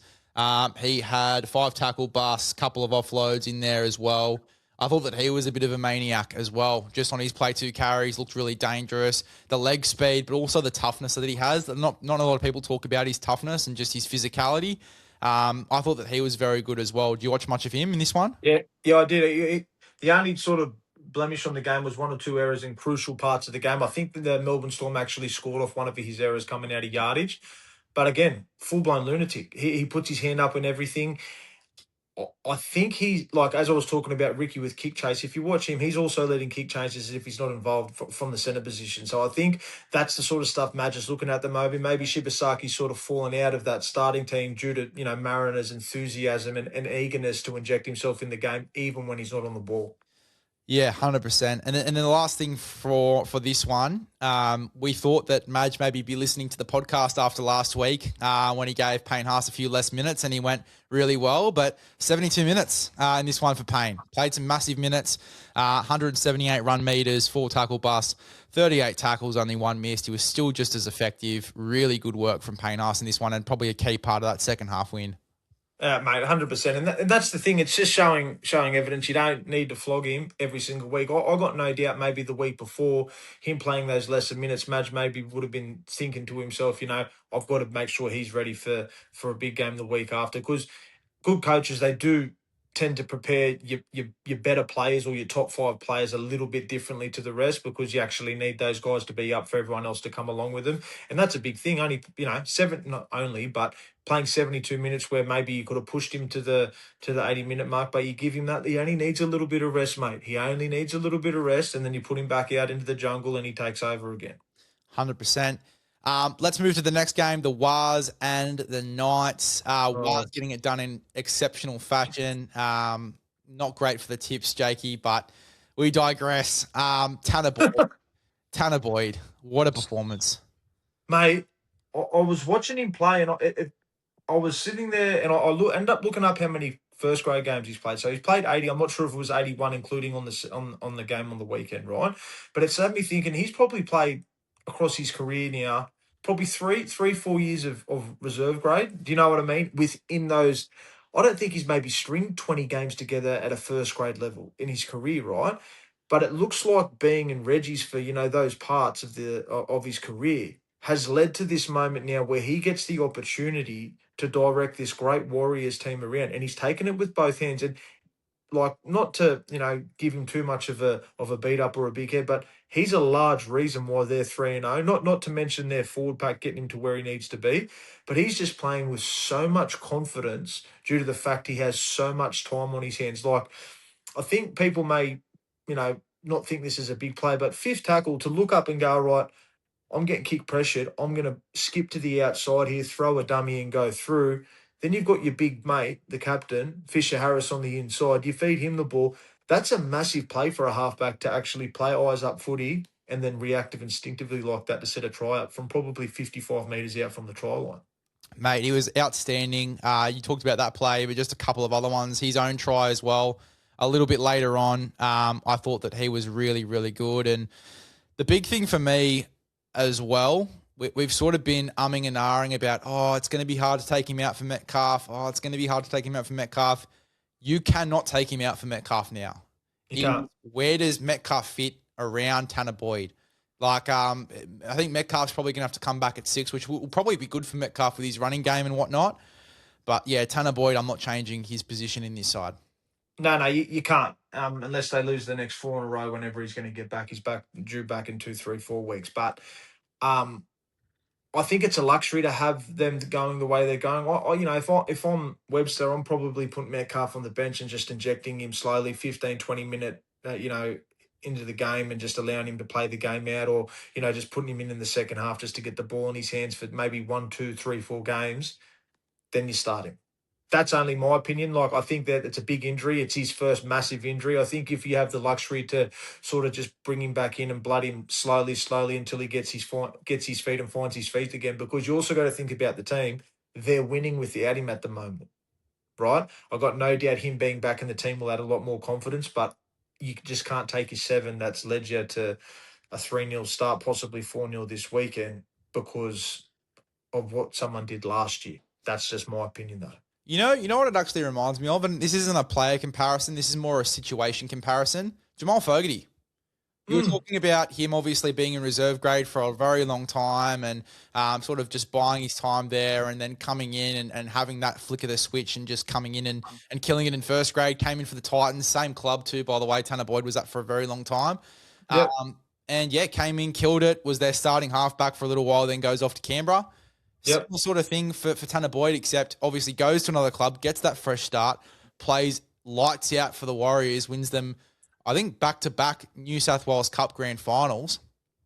He had 5 tackle busts, couple of offloads in there as well. I thought that he was a bit of a maniac as well, just on his play 2 carries, looked really dangerous. The leg speed, but also the toughness that he has. Not a lot of people talk about his toughness and just his physicality. I thought that he was very good as well. Do you watch much of him in this one? Yeah, I did. The only sort of blemish on the game was 1 or 2 errors in crucial parts of the game. I think that the Melbourne Storm actually scored off one of his errors coming out of yardage. But again, full-blown lunatic. He puts his hand up and everything. I think he's, like, as I was talking about Ricky with kick chase, if you watch him, he's also leading kick chases as if he's not involved from the centre position. So I think that's the sort of stuff Madge is looking at the moment. Maybe Shibasaki's sort of fallen out of that starting team due to, Marina's enthusiasm and eagerness to inject himself in the game, even when he's not on the ball. Yeah, 100%. And then the last thing for this one, we thought that Madge maybe be listening to the podcast after last week when he gave Payne Haas a few less minutes and he went really well. But 72 minutes in this one for Payne. Played some massive minutes, 178 run meters, 4 tackle busts, 38 tackles, only 1 missed. He was still just as effective. Really good work from Payne Haas in this one and probably a key part of that second half win. Mate, 100%. And that's the thing. It's just showing evidence. You don't need to flog him every single week. I got no doubt maybe the week before him playing those lesser minutes, Madge maybe would have been thinking to himself, I've got to make sure he's ready for a big game the week after. Because good coaches, they do tend to prepare your better players or your top 5 players a little bit differently to the rest because you actually need those guys to be up for everyone else to come along with them. And that's a big thing. Only, not only, but playing 72 minutes where maybe you could have pushed him to the 80-minute mark, but you give him that. He only needs a little bit of rest, mate. He only needs a little bit of rest, and then you put him back out into the jungle and he takes over again. 100%. Let's move to the next game, the Wars and the Knights. Wars getting it done in exceptional fashion. Not great for the tips, Jakey, but we digress. Tanner Boyd, what a performance. Mate, I was watching him play and I was sitting there and I ended up looking up how many first grade games he's played. So he's played 80. I'm not sure if it was 81, including on the game on the weekend, right? But it's had me thinking he's probably played across his career now, probably 4 years of reserve grade. Do you know what I mean? Within those, I don't think he's maybe stringed 20 games together at a first grade level in his career, right? But it looks like being in Reggie's for, those parts of his career has led to this moment now where he gets the opportunity to direct this great Warriors team around, and he's taken it with both hands. And like, not to give him too much of a beat up or a big head, but he's a large reason why they're 3-0. Not to mention their forward pack getting him to where he needs to be, but he's just playing with so much confidence due to the fact he has so much time on his hands. Like, I think people may not think this is a big play, but 5th tackle to look up and go, right, I'm getting kick pressured. I'm going to skip to the outside here, throw a dummy and go through. Then you've got your big mate, the captain, Fisher Harris on the inside. You feed him the ball. That's a massive play for a halfback to actually play eyes up footy and then reactive instinctively like that to set a try up from probably 55 metres out from the try line. Mate, he was outstanding. You talked about that play, but just a couple of other ones. His own try as well. A little bit later on, I thought that he was really, really good. And the big thing for me as well, we've sort of been umming and ahhing about, it's going to be hard to take him out for Metcalf. It's going to be hard to take him out for Metcalf. You cannot take him out for Metcalf now. You can't. Where does Metcalf fit around Tanner Boyd? Like, I think Metcalf's probably going to have to come back at 6, which will probably be good for Metcalf with his running game and whatnot. But yeah, Tanner Boyd, I'm not changing his position in this side. No, you can't unless they lose the next 4 in a row. Whenever he's going to get back, he's due back in 2, 3, 4 weeks. But I think it's a luxury to have them going the way they're going. If I'm Webster, I'm probably putting Metcalf on the bench and just injecting him slowly, 15, 20 minute, into the game and just allowing him to play the game out, or just putting him in the second half just to get the ball in his hands for maybe 1, 2, 3, 4 games. Then you start him. That's only my opinion. Like, I think that it's a big injury. It's his first massive injury. I think if you have the luxury to sort of just bring him back in and blood him slowly until he gets his feet and finds his feet again, because you also got to think about the team. They're winning without him at the moment, right? I've got no doubt him being back in the team will add a lot more confidence, but you just can't take his 7 that's led you to a 3-0 start, possibly 4-0 this weekend, because of what someone did last year. That's just my opinion, though. You know what it actually reminds me of, and this isn't a player comparison. This is more a situation comparison. Jamal Fogarty. You were talking about him obviously being in reserve grade for a very long time and sort of just buying his time there and then coming in and having that flick of the switch and just coming in and killing it in first grade. Came in for the Titans, same club too, by the way. Tanner Boyd was at for a very long time. Yep. And yeah, came in, killed it, was their starting halfback for a little while, then goes off to Canberra. Yep. Similar sort of thing for Tanner Boyd, except obviously goes to another club, gets that fresh start, plays lights out for the Warriors, wins them, I think, back-to-back New South Wales Cup grand finals.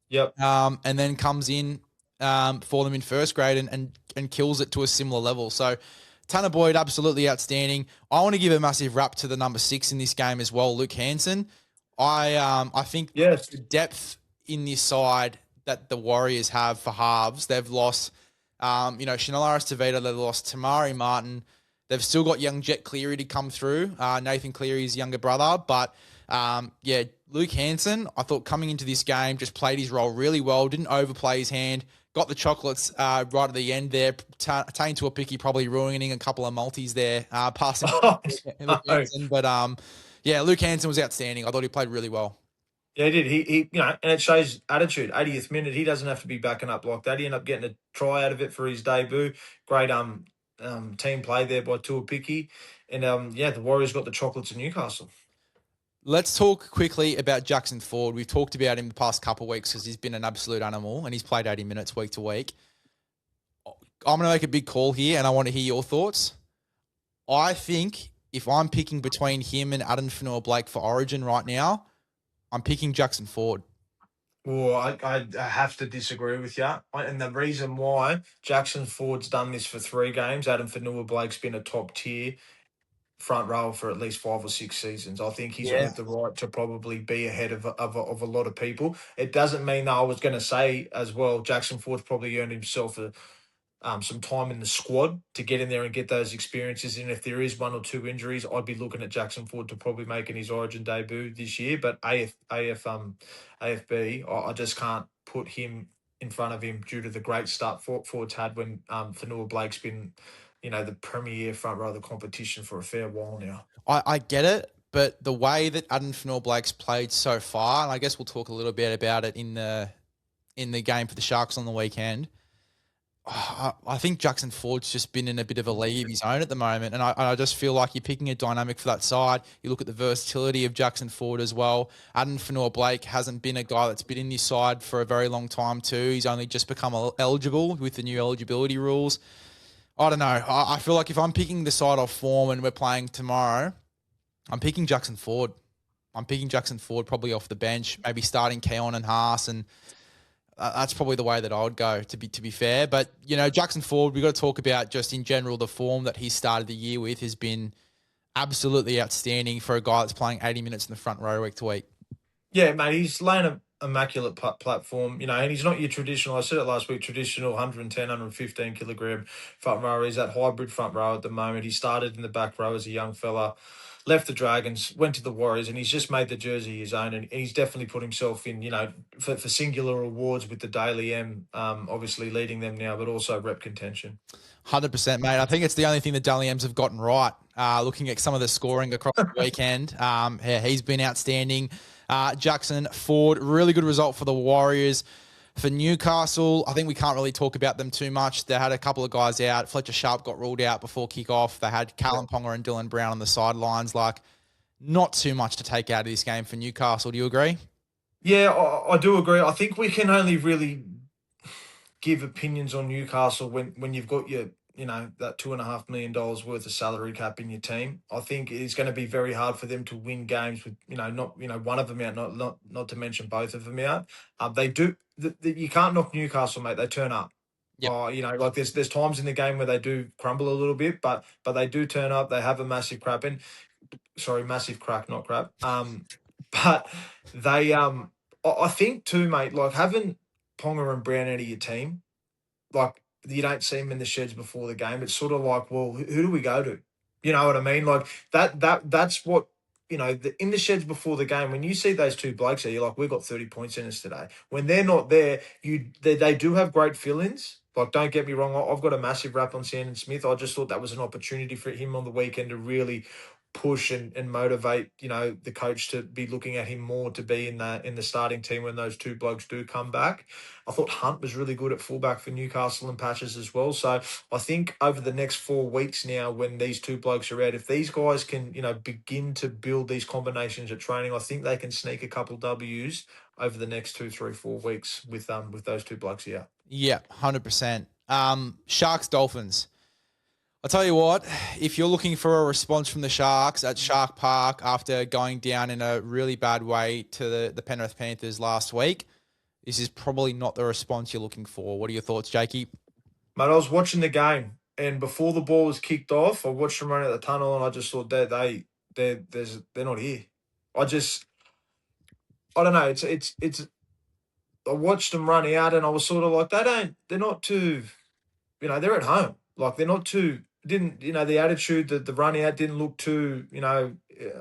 Yep. And then comes in for them in first grade and kills it to a similar level. So Tanner Boyd, absolutely outstanding. I want to give a massive rap to the number 6 in this game as well, Luke Hansen. I think the depth in this side that the Warriors have for halves, they've lost, Shinilaris Tavita, they've lost Tamari Martin. They've still got young Jet Cleary to come through, Nathan Cleary's younger brother. But, Luke Hansen, I thought coming into this game, just played his role really well, didn't overplay his hand, got the chocolates right at the end there, attained to a picky, probably ruining a couple of multis there, passing Luke Hansen. But, Luke Hansen was outstanding. I thought he played really well. Yeah, he did. He and it shows attitude. 80th minute, he doesn't have to be backing up like that. He ended up getting a try out of it for his debut. Great team play there by Tuivasa-Sheck. And the Warriors got the chocolates in Newcastle. Let's talk quickly about Jackson Ford. We've talked about him the past couple of weeks because he's been an absolute animal and he's played 80 minutes week to week. I'm going to make a big call here and I want to hear your thoughts. I think if I'm picking between him and Adam Fanua-Blake for Origin right now, I'm picking Jackson Ford. Well, I have to disagree with you. And the reason why, Jackson Ford's done this for 3 games. Adam Fanua-Blake's been a top tier front row for at least 5 or 6 seasons. I think he's earned the right to probably be ahead of a lot of people. It doesn't mean that I was going to say as well, Jackson Ford's probably earned himself some time in the squad to get in there and get those experiences. And if there is 1 or 2 injuries, I'd be looking at Jackson Ford to probably making his Origin debut this year. But AFB, I just can't put him in front of him due to the great start Ford's had when Fanua-Blake's been, the premier front row of the competition for a fair while now. I get it, but the way that Adam Fanua-Blake's played so far, and I guess we'll talk a little bit about it in the game for the Sharks on the weekend. I think Jackson Ford's just been in a bit of a league of his own at the moment, and I just feel like you're picking a dynamic for that side. You look at the versatility of Jackson Ford as well. Adam Fanua-Blake hasn't been a guy that's been in this side for a very long time too. He's only just become eligible with the new eligibility rules. I don't know. I feel like if I'm picking the side off form and we're playing tomorrow, I'm picking Jackson Ford. I'm picking Jackson Ford probably off the bench, maybe starting Keon and Haas, and that's probably the way that I would go, to be fair. But, Jackson Ford, we've got to talk about just in general the form that he started the year with has been absolutely outstanding for a guy that's playing 80 minutes in the front row week to week. Yeah, mate, he's laying an immaculate platform, and he's not your traditional, I said it last week, traditional 110, 115 kilogram front row. He's that hybrid front row at the moment. He started in the back row as a young fella, left the Dragons, went to the Warriors, and he's just made the jersey his own. And he's definitely put himself in, for singular awards with the Daily M, obviously leading them now, but also rep contention. 100%, mate. I think it's the only thing the Daily M's have gotten right. Looking at some of the scoring across the weekend, he's been outstanding. Jackson Ford, really good result for the Warriors. For Newcastle, I think we can't really talk about them too much. They had a couple of guys out. Fletcher Sharp got ruled out before kickoff. They had Callum Ponga and Dylan Brown on the sidelines. Not too much to take out of this game for Newcastle. Do you agree? Yeah, I do agree. I think we can only really give opinions on Newcastle when you've got your, that $2.5 million worth of salary cap in your team. I think it's going to be very hard for them to win games with, not one of them out, not to mention both of them out. They do. You can't knock Newcastle, mate. They turn up. Yep. There's times in the game where they do crumble a little bit, but they do turn up. They have a massive crack, not crap. But they, I think too, mate. Having Ponga and Brown out of your team, you don't see them in the sheds before the game. It's sort of like, well, who do we go to? You know what I mean? That's what. In the sheds before the game, when you see those two blokes there, you're like, we've got 30 points in us today. When they're not there, they do have great fill-ins, Like, don't get me wrong, I've got a massive rap on Sandon Smith. I just thought that was an opportunity for him on the weekend to really push and motivate, the coach to be looking at him more to be in the starting team when those two blokes do come back. I thought Hunt was really good at fullback for Newcastle and Patches as well. So I think over the next 4 weeks now, when these two blokes are out, if these guys can, begin to build these combinations at training, I think they can sneak a couple W's over the next 2, 3, 4 weeks with those two blokes here. Yeah, 100%. Sharks, Dolphins. I'll tell you what, if you're looking for a response from the Sharks at Shark Park after going down in a really bad way to the Penrith Panthers last week, this is probably not the response you're looking for. What are your thoughts, Jakey? Mate, I was watching the game, and before the ball was kicked off, I watched them run out the tunnel, and I just thought they're not here. I don't know. It's. I watched them run out, and I was sort of like, they're not too, they're at home. Like, they're not too, the attitude, the run out didn't look too,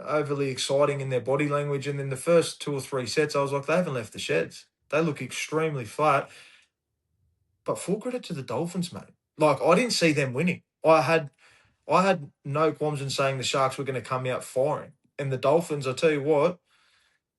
overly exciting in their body language. And then the first 2 or 3 sets, I was like, they haven't left the sheds. They look extremely flat. But full credit to the Dolphins, mate. Like, I didn't see them winning. I had no qualms in saying the Sharks were going to come out firing. And the Dolphins, I tell you what,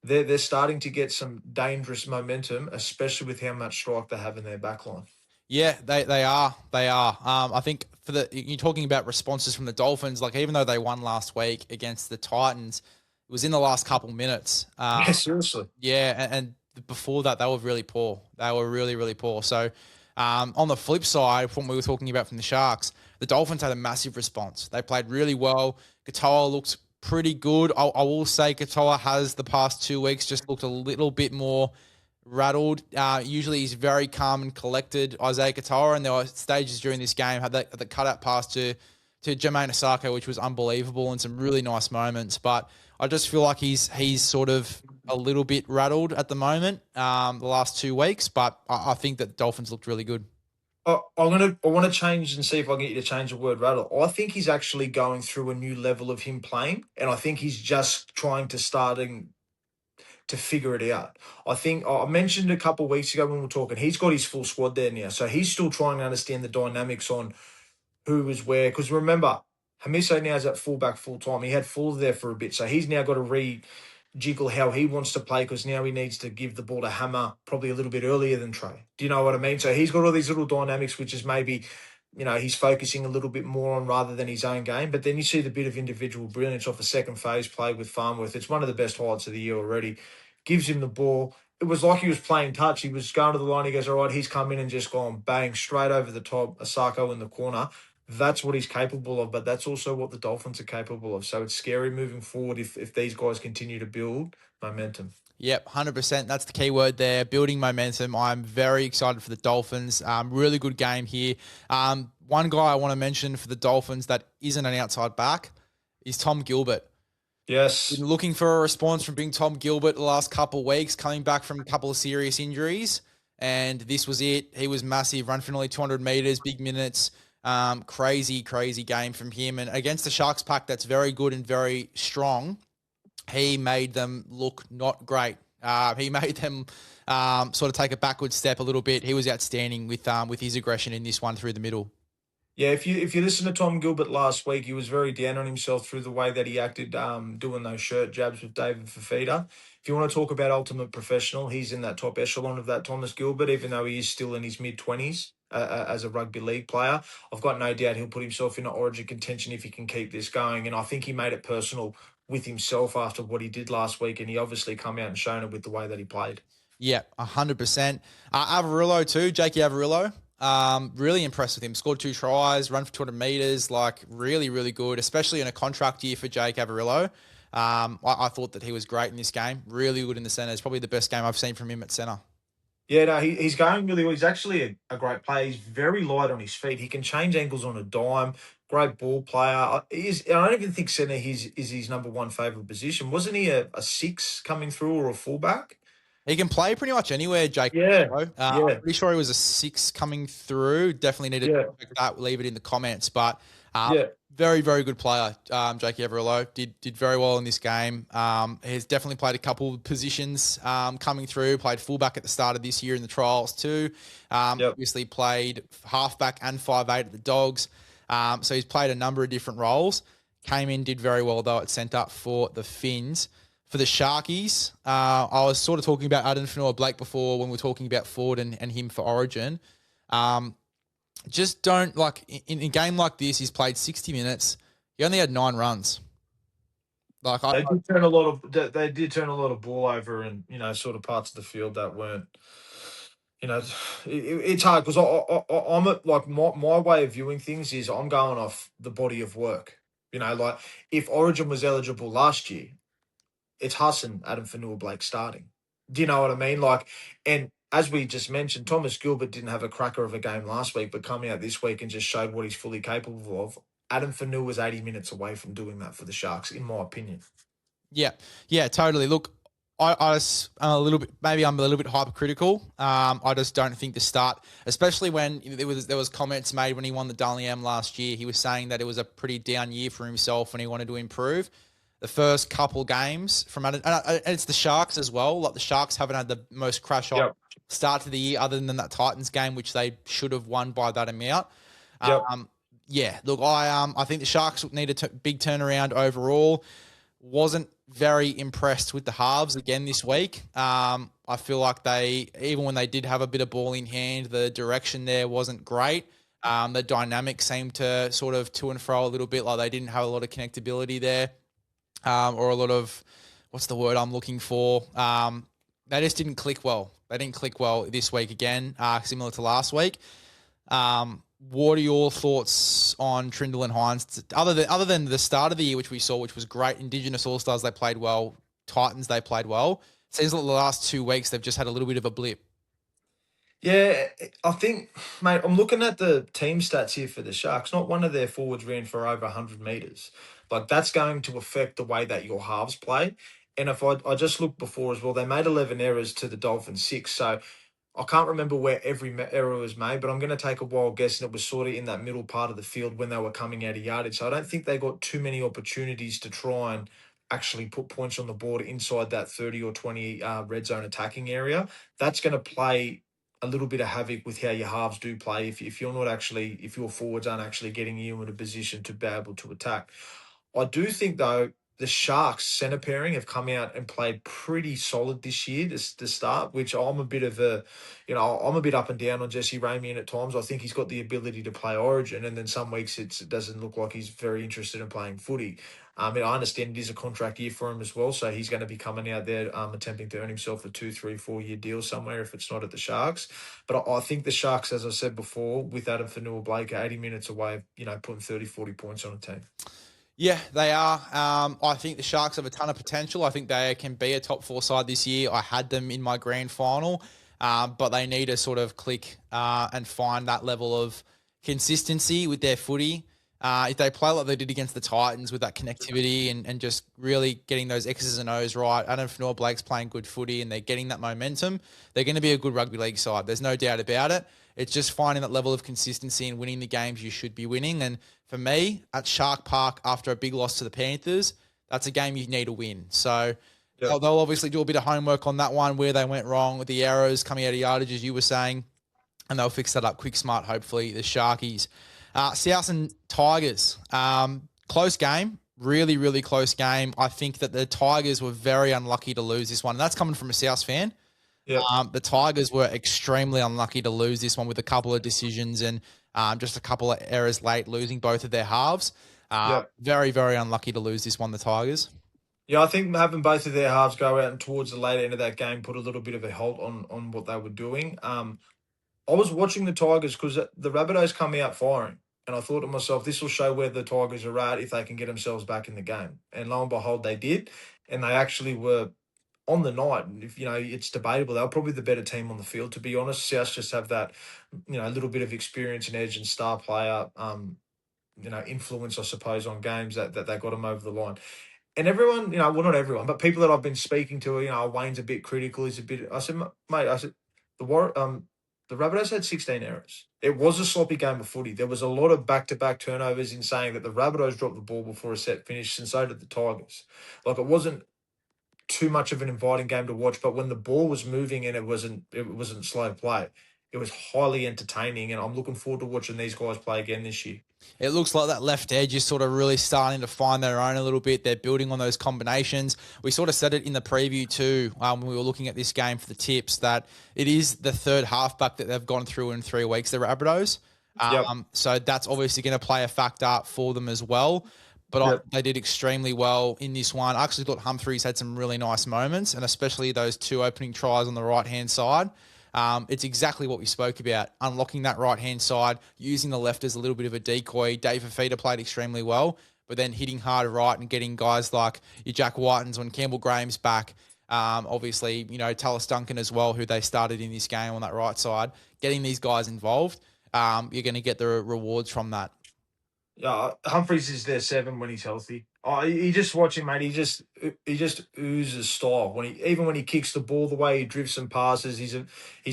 they're starting to get some dangerous momentum, especially with how much strike they have in their backline. Yeah, they are. They are. I think you're talking about responses from the Dolphins, like even though they won last week against the Titans, it was in the last couple minutes. Yeah, seriously. Yeah, and before that, they were really poor. They were really, really poor. So on the flip side, from what we were talking about from the Sharks, the Dolphins had a massive response. They played really well. Katoa looked pretty good. I will say Katoa has the past 2 weeks just looked a little bit more rattled. Usually he's very calm and collected, Isaiah Katoa, and there were stages during this game, had the cutout pass to Jermaine Osako, which was unbelievable, and some really nice moments. But I just feel like he's sort of a little bit rattled at the moment, the last 2 weeks, but I think that the Dolphins looked really good. I want to change and see if I can get you to change the word rattle. I think he's actually going through a new level of him playing, and I think he's just trying to figure it out. I think I mentioned a couple of weeks ago when we were talking, he's got his full squad there now, so he's still trying to understand the dynamics on who is where. Because remember, Hamiso now is at fullback full time. He had full there for a bit, so he's now got to rejiggle how he wants to play because now he needs to give the ball to Hammer probably a little bit earlier than Trey. Do you know what I mean? So he's got all these little dynamics, which is maybe, he's focusing a little bit more on rather than his own game. But then you see the bit of individual brilliance off a second phase play with Farnworth. It's one of the best highlights of the year already. Gives him the ball. It was like he was playing touch. He was going to the line. He goes, all right, he's come in and just gone bang, straight over the top, Osako in the corner. That's what he's capable of, but that's also what the Dolphins are capable of. So it's scary moving forward if these guys continue to build momentum. Yep, 100%. That's the key word there, building momentum. I'm very excited for the Dolphins. Really good game here. One guy I want to mention for the Dolphins that isn't an outside back is Tom Gilbert. Yes. Been looking for a response from Big Tom Gilbert the last couple of weeks, coming back from a couple of serious injuries, and this was it. He was massive, run for nearly 200 meters, big minutes. Crazy game from him. And against the Sharks pack that's very good and very strong, he made them look not great. He made them sort of take a backward step a little bit. He was outstanding with his aggression in this one through the middle. Yeah, if you listen to Tom Gilbert last week, he was very down on himself through the way that he acted doing those shirt jabs with David Fafita. If you want to talk about ultimate professional, he's in that top echelon of that Thomas Gilbert, even though he is still in his mid-20s as a rugby league player. I've got no doubt he'll put himself in origin contention if he can keep this going, and I think he made it personal with himself after what he did last week, and he obviously come out and shown it with the way that he played. Yeah, 100%. Averillo too, Jakey Averillo. Really impressed with him. Scored 2 tries, run for 200 meters, like really, really good, especially in a contract year for Jake Averillo. I thought that he was great in this game. Really good in the centre. It's probably the best game I've seen from him at centre. Yeah, no, he's going really well. He's actually a great player. He's very light on his feet. He can change angles on a dime. Great ball player. I don't even think centre is his number one favourite position. Wasn't he a 6 coming through or a fullback? He can play pretty much anywhere, Jake. Yeah. I'm pretty sure he was a 6 coming through. Definitely need to check that. Leave it in the comments. But Yeah. Very, very good player, Jake Everillo. Did very well in this game. He's definitely played a couple of positions coming through. Played fullback at the start of this year in the trials too. Yep. Obviously played halfback and 5'8" at the Dogs. So he's played a number of different roles. Came in, did very well though at centre for the Finns. For the Sharkies, I was sort of talking about Adam Fanua-Blake before when we were talking about Ford and him for Origin. Just don't like in a game like this. He's played 60 minutes. He only had 9 runs. Like they did turn a lot of ball over, and sort of parts of the field that weren't. It's hard because like my way of viewing things is I'm going off the body of work. Like if Origin was eligible last year, it's Hassan, Adam Fanua-Blake starting. Do you know what I mean? Like, and as we just mentioned, Thomas Gilbert didn't have a cracker of a game last week, but coming out this week and just showed what he's fully capable of. Adam Fanua was 80 minutes away from doing that for the Sharks, in my opinion. Yeah, totally. Look, I'm a little bit, maybe I'm a little bit hypercritical. I just don't think the start, especially when there was comments made when he won the Dally M last year. He was saying that it was a pretty down year for himself and he wanted to improve. The first couple games from and it's the Sharks as well. Like the Sharks haven't had the most crash on start to the year, other than that Titans game, which they should have won by that amount. Yep. Yeah, look, I think the Sharks need a big turnaround overall. Wasn't very impressed with the halves again this week. I feel like even when they did have a bit of ball in hand, the direction there wasn't great. The dynamic seemed to sort of to and fro a little bit, like they didn't have a lot of connectability there, or a lot of, what's the word I'm looking for? They just didn't click well. They didn't click well this week again, similar to last week. What are your thoughts on Trindle and Hines? Other than the start of the year, which we saw, which was great. Indigenous All-Stars, they played well. Titans, they played well. Seems like the last 2 weeks, they've just had a little bit of a blip. Yeah, I think, mate, I'm looking at the team stats here for the Sharks. Not one of their forwards ran for over 100 metres. Like, that's going to affect the way that your halves play. And if I just looked before as well, they made 11 errors to the Dolphins 6. So I can't remember where every error was made, but I'm going to take a wild guess, and it was sort of in that middle part of the field when they were coming out of yardage. So I don't think they got too many opportunities to try and actually put points on the board inside that 30 or 20 red zone attacking area. That's going to play a little bit of havoc with how your halves do play if you're not actually, if your forwards aren't actually getting you in a position to be able to attack. I do think, though, the Sharks centre pairing have come out and played pretty solid this year to start, which I'm a bit of I'm a bit up and down on Jesse Ramian at times. I think he's got the ability to play Origin, and then some weeks it doesn't look like he's very interested in playing footy. I understand it is a contract year for him as well, so he's going to be coming out there attempting to earn himself a 2, 3, 4 year deal somewhere if it's not at the Sharks. But I think the Sharks, as I said before, with Adam Fanua-Blake, are 80 minutes away of, putting 30, 40 points on a team. Yeah, they are. I think the Sharks have a ton of potential. I think they can be a top 4 side this year. I had them in my grand final, but they need to sort of click and find that level of consistency with their footy. If they play like they did against the Titans with that connectivity and just really getting those X's and O's right, Adam Fanua-Blake's playing good footy and they're getting that momentum, they're going to be a good rugby league side. There's no doubt about it. It's just finding that level of consistency and winning the games you should be winning. And for me, at Shark Park, after a big loss to the Panthers, that's a game you need to win. So they'll obviously do a bit of homework on that one, where they went wrong with the arrows coming out of yardage, as you were saying, and they'll fix that up quick, smart, hopefully, the Sharkies. South and Tigers, close game, really, really close game. I think that the Tigers were very unlucky to lose this one, and that's coming from a South fan. Yep. The Tigers were extremely unlucky to lose this one with a couple of decisions and just a couple of errors late, losing both of their halves. Very, very unlucky to lose this one, the Tigers. Yeah, I think having both of their halves go out and towards the late end of that game put a little bit of a halt on what they were doing. I was watching the Tigers because the Rabbitohs come out firing. And I thought to myself, this will show where the Tigers are at if they can get themselves back in the game. And lo and behold, they did. And they actually were on the night. And if, it's debatable. They were probably the better team on the field, to be honest. South just have that, a little bit of experience and edge and star player, influence, I suppose, on games that they got them over the line. And everyone, well, not everyone, but people that I've been speaking to, Wayne's a bit critical. He's a bit, I said, mate, the The Rabbitohs had 16 errors. It was a sloppy game of footy. There was a lot of back-to-back turnovers in saying that the Rabbitohs dropped the ball before a set finished, and so did the Tigers. Like, it wasn't too much of an inviting game to watch, but when the ball was moving and it wasn't slow play, it was highly entertaining, and I'm looking forward to watching these guys play again this year. It looks like that left edge is sort of really starting to find their own a little bit. They're building on those combinations. We sort of said it in the preview too, when we were looking at this game for the tips, that it is the third halfback that they've gone through in 3 weeks, the Rabbitohs. Yep. So that's obviously going to play a factor for them as well. But they did extremely well in this one. I actually thought Humphreys had some really nice moments, and especially those 2 opening tries on the right-hand side. It's exactly what we spoke about, unlocking that right-hand side, using the left as a little bit of a decoy. Dave Fafita played extremely well, but then hitting hard right and getting guys like your Jack Whitens when Campbell Graham's back. Obviously, Tallis Duncan as well, who they started in this game on that right side. Getting these guys involved, you're going to get the rewards from that. Yeah, Humphreys is their 7 when he's healthy. Oh, you just watch him, mate. He just oozes style. Even when he kicks the ball, the way he drifts and passes, he's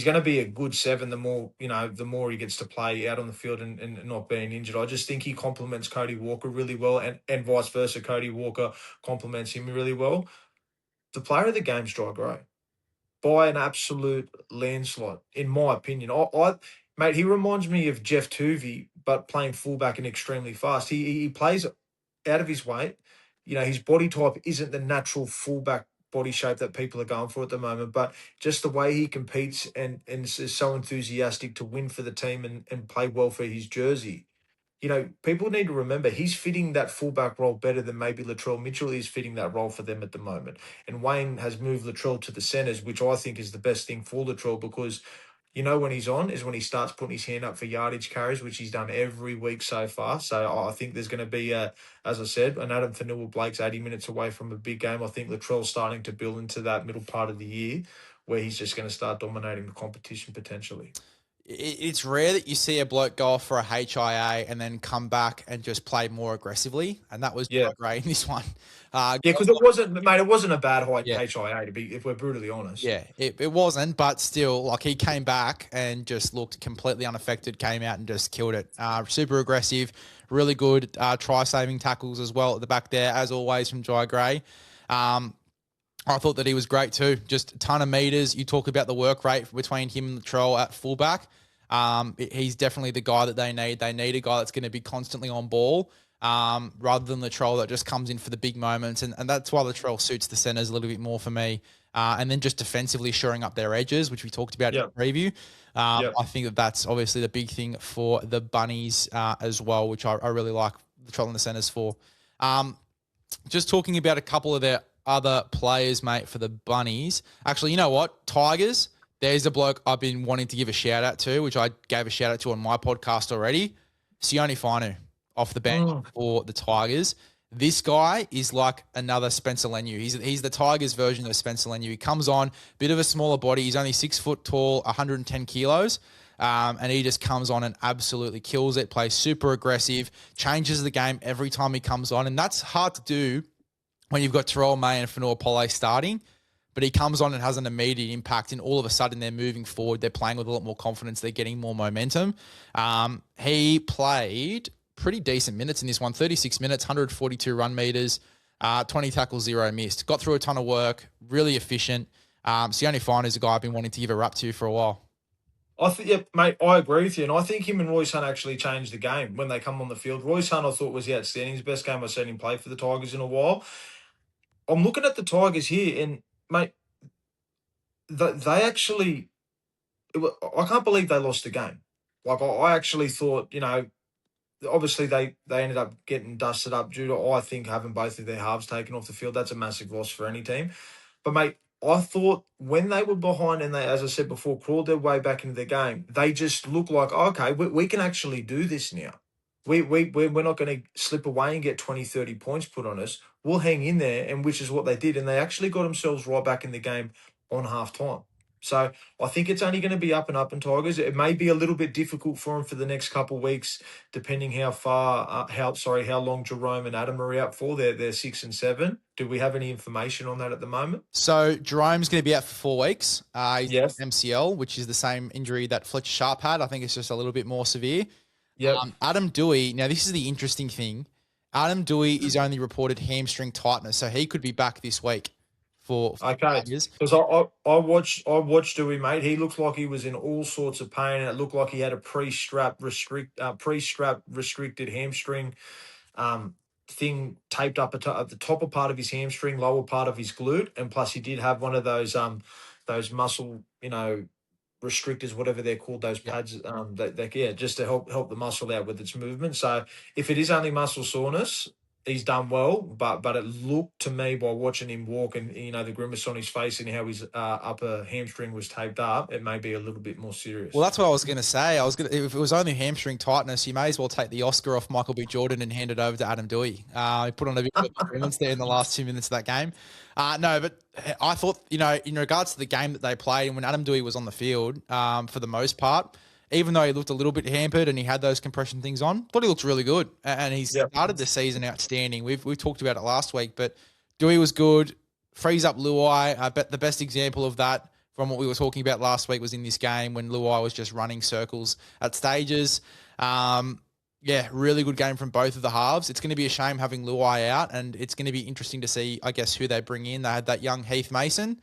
going to be a good 7. The more he gets to play out on the field and not being injured. I just think he complements Cody Walker really well, and vice versa. Cody Walker complements him really well. The player of the game's Dry Gray, by an absolute landslide, in my opinion. Mate, he reminds me of Jeff Tuvey, but playing fullback and extremely fast. He plays out of his weight. His body type isn't the natural fullback body shape that people are going for at the moment, but just the way he competes and is so enthusiastic to win for the team and play well for his jersey. People need to remember he's fitting that fullback role better than maybe Latrell Mitchell is fitting that role for them at the moment. And Wayne has moved Latrell to the centres, which I think is the best thing for Latrell, because when he's on is when he starts putting his hand up for yardage carries, which he's done every week so far. So I think there's going to be, as I said, an Adam Fanua-Blake's 80 minutes away from a big game. I think Latrell's starting to build into that middle part of the year where he's just going to start dominating the competition potentially. It's rare that you see a bloke go off for a HIA and then come back and just play more aggressively, and that was great in this one. Because it wasn't a bad HIA if we're brutally honest. Yeah, it wasn't, but still, like, he came back and just looked completely unaffected, came out and just killed it. Super aggressive, really good try-saving tackles as well at the back there, as always from Jai Gray. I thought that he was great too. Just a ton of meters. You talk about the work rate between him and Latrell at fullback. He's definitely the guy that they need. They need a guy that's going to be constantly on ball, rather than Latrell that just comes in for the big moments. And that's why Latrell suits the centers a little bit more for me. And then just defensively shoring up their edges, which we talked about in the preview. I think that's obviously the big thing for the Bunnies as well, which I really like Latrell in the centers for. Just talking about a couple of their other players, mate, for the Bunnies. Actually, you know what? Tigers, there's a bloke I've been wanting to give a shout-out to, which I gave a shout-out to on my podcast already. Sione Fainu off the bench for the Tigers. This guy is like another Spencer Leniu. He's the Tigers version of Spencer Leniu. He comes on, bit of a smaller body. He's only 6 foot tall, 110 kilos. And he just comes on and absolutely kills it, plays super aggressive, changes the game every time he comes on. And that's hard to do when you've got Terrell May and Fanua-Pole starting, but he comes on and has an immediate impact, and all of a sudden they're moving forward. They're playing with a lot more confidence. They're getting more momentum. He played pretty decent minutes in this one, 36 minutes, 142 run meters, 20 tackles, 0 missed. Got through a ton of work, really efficient. Sione Fainu is a guy I've been wanting to give a rap to for a while. Mate, I agree with you. And I think him and Royce Hunt actually changed the game when they come on the field. Royce Hunt, I thought, was outstanding. His best game I've seen him play for the Tigers in a while. I'm looking at the Tigers here, and, mate, they actually... I can't believe they lost the game. Like, I actually thought, obviously they ended up getting dusted up due to, I think, having both of their halves taken off the field. That's a massive loss for any team. But, mate, I thought when they were behind and they, as I said before, crawled their way back into the game, they just looked like, okay, we can actually do this now. We're not going to slip away and get 20, 30 points put on us. We'll hang in there, and which is what they did. And they actually got themselves right back in the game on half-time. So I think it's only going to be up and up in Tigers. It may be a little bit difficult for him for the next couple of weeks, depending how long Jerome and Adam are out for. They're 6 and 7. Do we have any information on that at the moment? So Jerome's going to be out for 4 weeks. He's Yes. MCL, which is the same injury that Fletcher Sharp had. I think it's just a little bit more severe. Yep. Adam Dewey. Now this is the interesting thing. Adam Dewey is only reported hamstring tightness, so he could be back this week for Okay, Tigers. because I watched Dewey, mate. He looked like he was in all sorts of pain, and it looked like he had a pre-strap restricted hamstring thing taped up at the top part of his hamstring, lower part of his glute, and plus he did have one of those muscle restrictors, whatever they're called, those Yep. pads, just to help the muscle out with its movement. So if it is only muscle soreness, he's done well, but it looked to me by watching him walk and the grimace on his face and how his upper hamstring was taped up, it may be a little bit more serious. Well, that's what I was going to say. If it was only hamstring tightness, you may as well take the Oscar off Michael B. Jordan and hand it over to Adam Dewey. He put on a bit of performance there in the last 2 minutes of that game. No, but I thought, in regards to the game that they played, and when Adam Dewey was on the field, for the most part, even though he looked a little bit hampered and he had those compression things on, thought he looked really good. And he started the season outstanding. We've talked about it last week, but Dewey was good. Frees up Luai. I bet the best example of that from what we were talking about last week was in this game when Luai was just running circles at stages. Really good game from both of the halves. It's going to be a shame having Luai out, and it's going to be interesting to see, I guess, who they bring in. They had that young Heath Mason,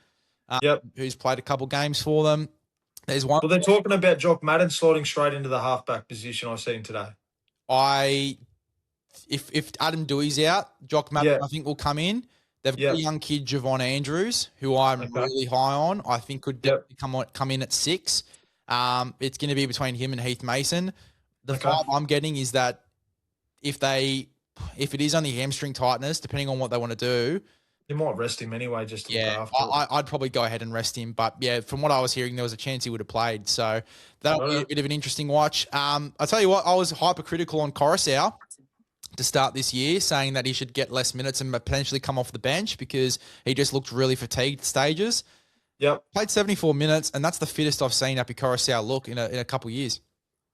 who's played a couple games for them. There's one. Well, they're talking about Jock Madden sliding straight into the halfback position I've seen today. If Adam Dewey's out, Jock Madden, I think, will come in. They've got a young kid, Javon Andrews, who I'm really high on. I think could definitely come in at 6. It's going to be between him and Heath Mason. The vibe I'm getting is that if it is only hamstring tightness, depending on what they want to do, you might rest him anyway. Just to look after I'd probably go ahead and rest him. But from what I was hearing, there was a chance he would have played. So that'll be a bit of an interesting watch. I'll tell you what, I was hypercritical on Coruscant to start this year, saying that he should get less minutes and potentially come off the bench because he just looked really fatigued stages. Yep. Played 74 minutes, and that's the fittest I've seen Api Coruscant look in a couple of years.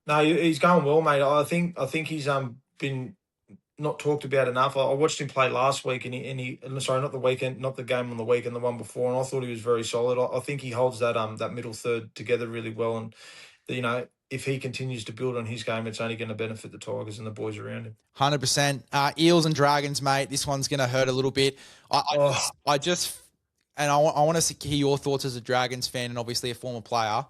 No, he's going well, mate. I think he's been not talked about enough. I watched him play last week, and he not the weekend, not the game on the weekend, the one before, and I thought he was very solid. I think he holds that middle third together really well, and if he continues to build on his game, it's only going to benefit the Tigers and the boys around him. 100%. Eels and Dragons, mate. This one's going to hurt a little bit. I want to hear your thoughts as a Dragons fan and obviously a former player.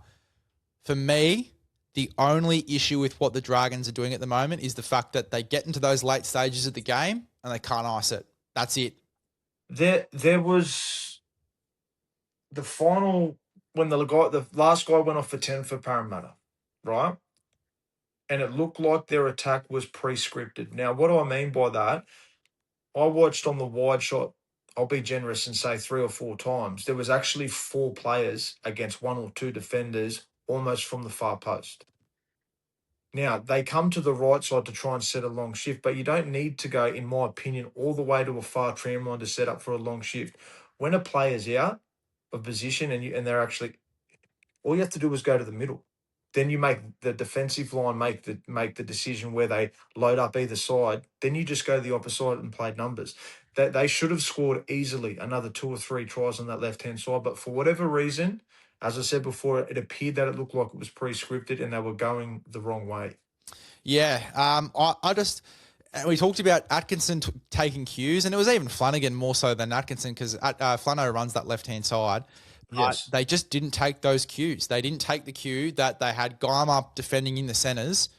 For me, the only issue with what the Dragons are doing at the moment is the fact that they get into those late stages of the game and they can't ice it. That's it. There was the final when the last guy went off for 10 for Parramatta, right? And it looked like their attack was pre-scripted. Now, what do I mean by that? I watched on the wide shot, I'll be generous and say 3 or 4 times. There was actually 4 players against 1 or 2 defenders almost from the far post. Now, they come to the right side to try and set a long shift, but you don't need to go, in my opinion, all the way to a far tram line to set up for a long shift. When a player's out of position and they're actually, all you have to do is go to the middle. Then you make the defensive line make the decision where they load up either side. Then you just go to the opposite side and play numbers. They should have scored easily another 2 or 3 tries on that left-hand side, but for whatever reason, as I said before, it appeared that it looked like it was pre-scripted and they were going the wrong way. Yeah, we talked about Atkinson taking cues, and it was even Flanagan more so than Atkinson because Flano runs that left-hand side. Yes. They just didn't take those cues. They didn't take the cue that they had Geimer defending in the centres,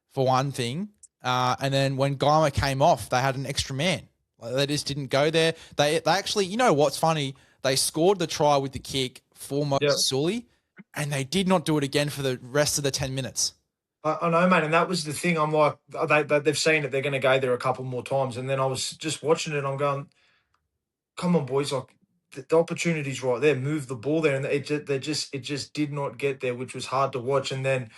for one thing. And then when Geimer came off, they had an extra man. They just didn't go there. They actually, you know what's funny? They scored the try with the kick for Moses Sully, and they did not do it again for the rest of the 10 minutes. I know, mate, and that was the thing. I'm like, they've seen it. They're going to go there a couple more times. And then I was just watching it, and I'm going, come on, boys, like, the opportunity's right there. Move the ball there, and it just did not get there, which was hard to watch. And then,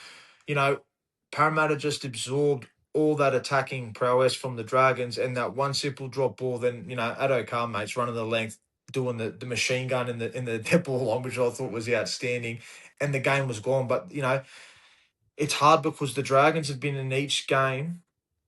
Parramatta just absorbed all that attacking prowess from the Dragons, and that one simple drop ball. Then Addo Carr, mates, running the length, doing the machine gun in the dead ball line, which I thought was outstanding, and the game was gone. But it's hard because the Dragons have been in each game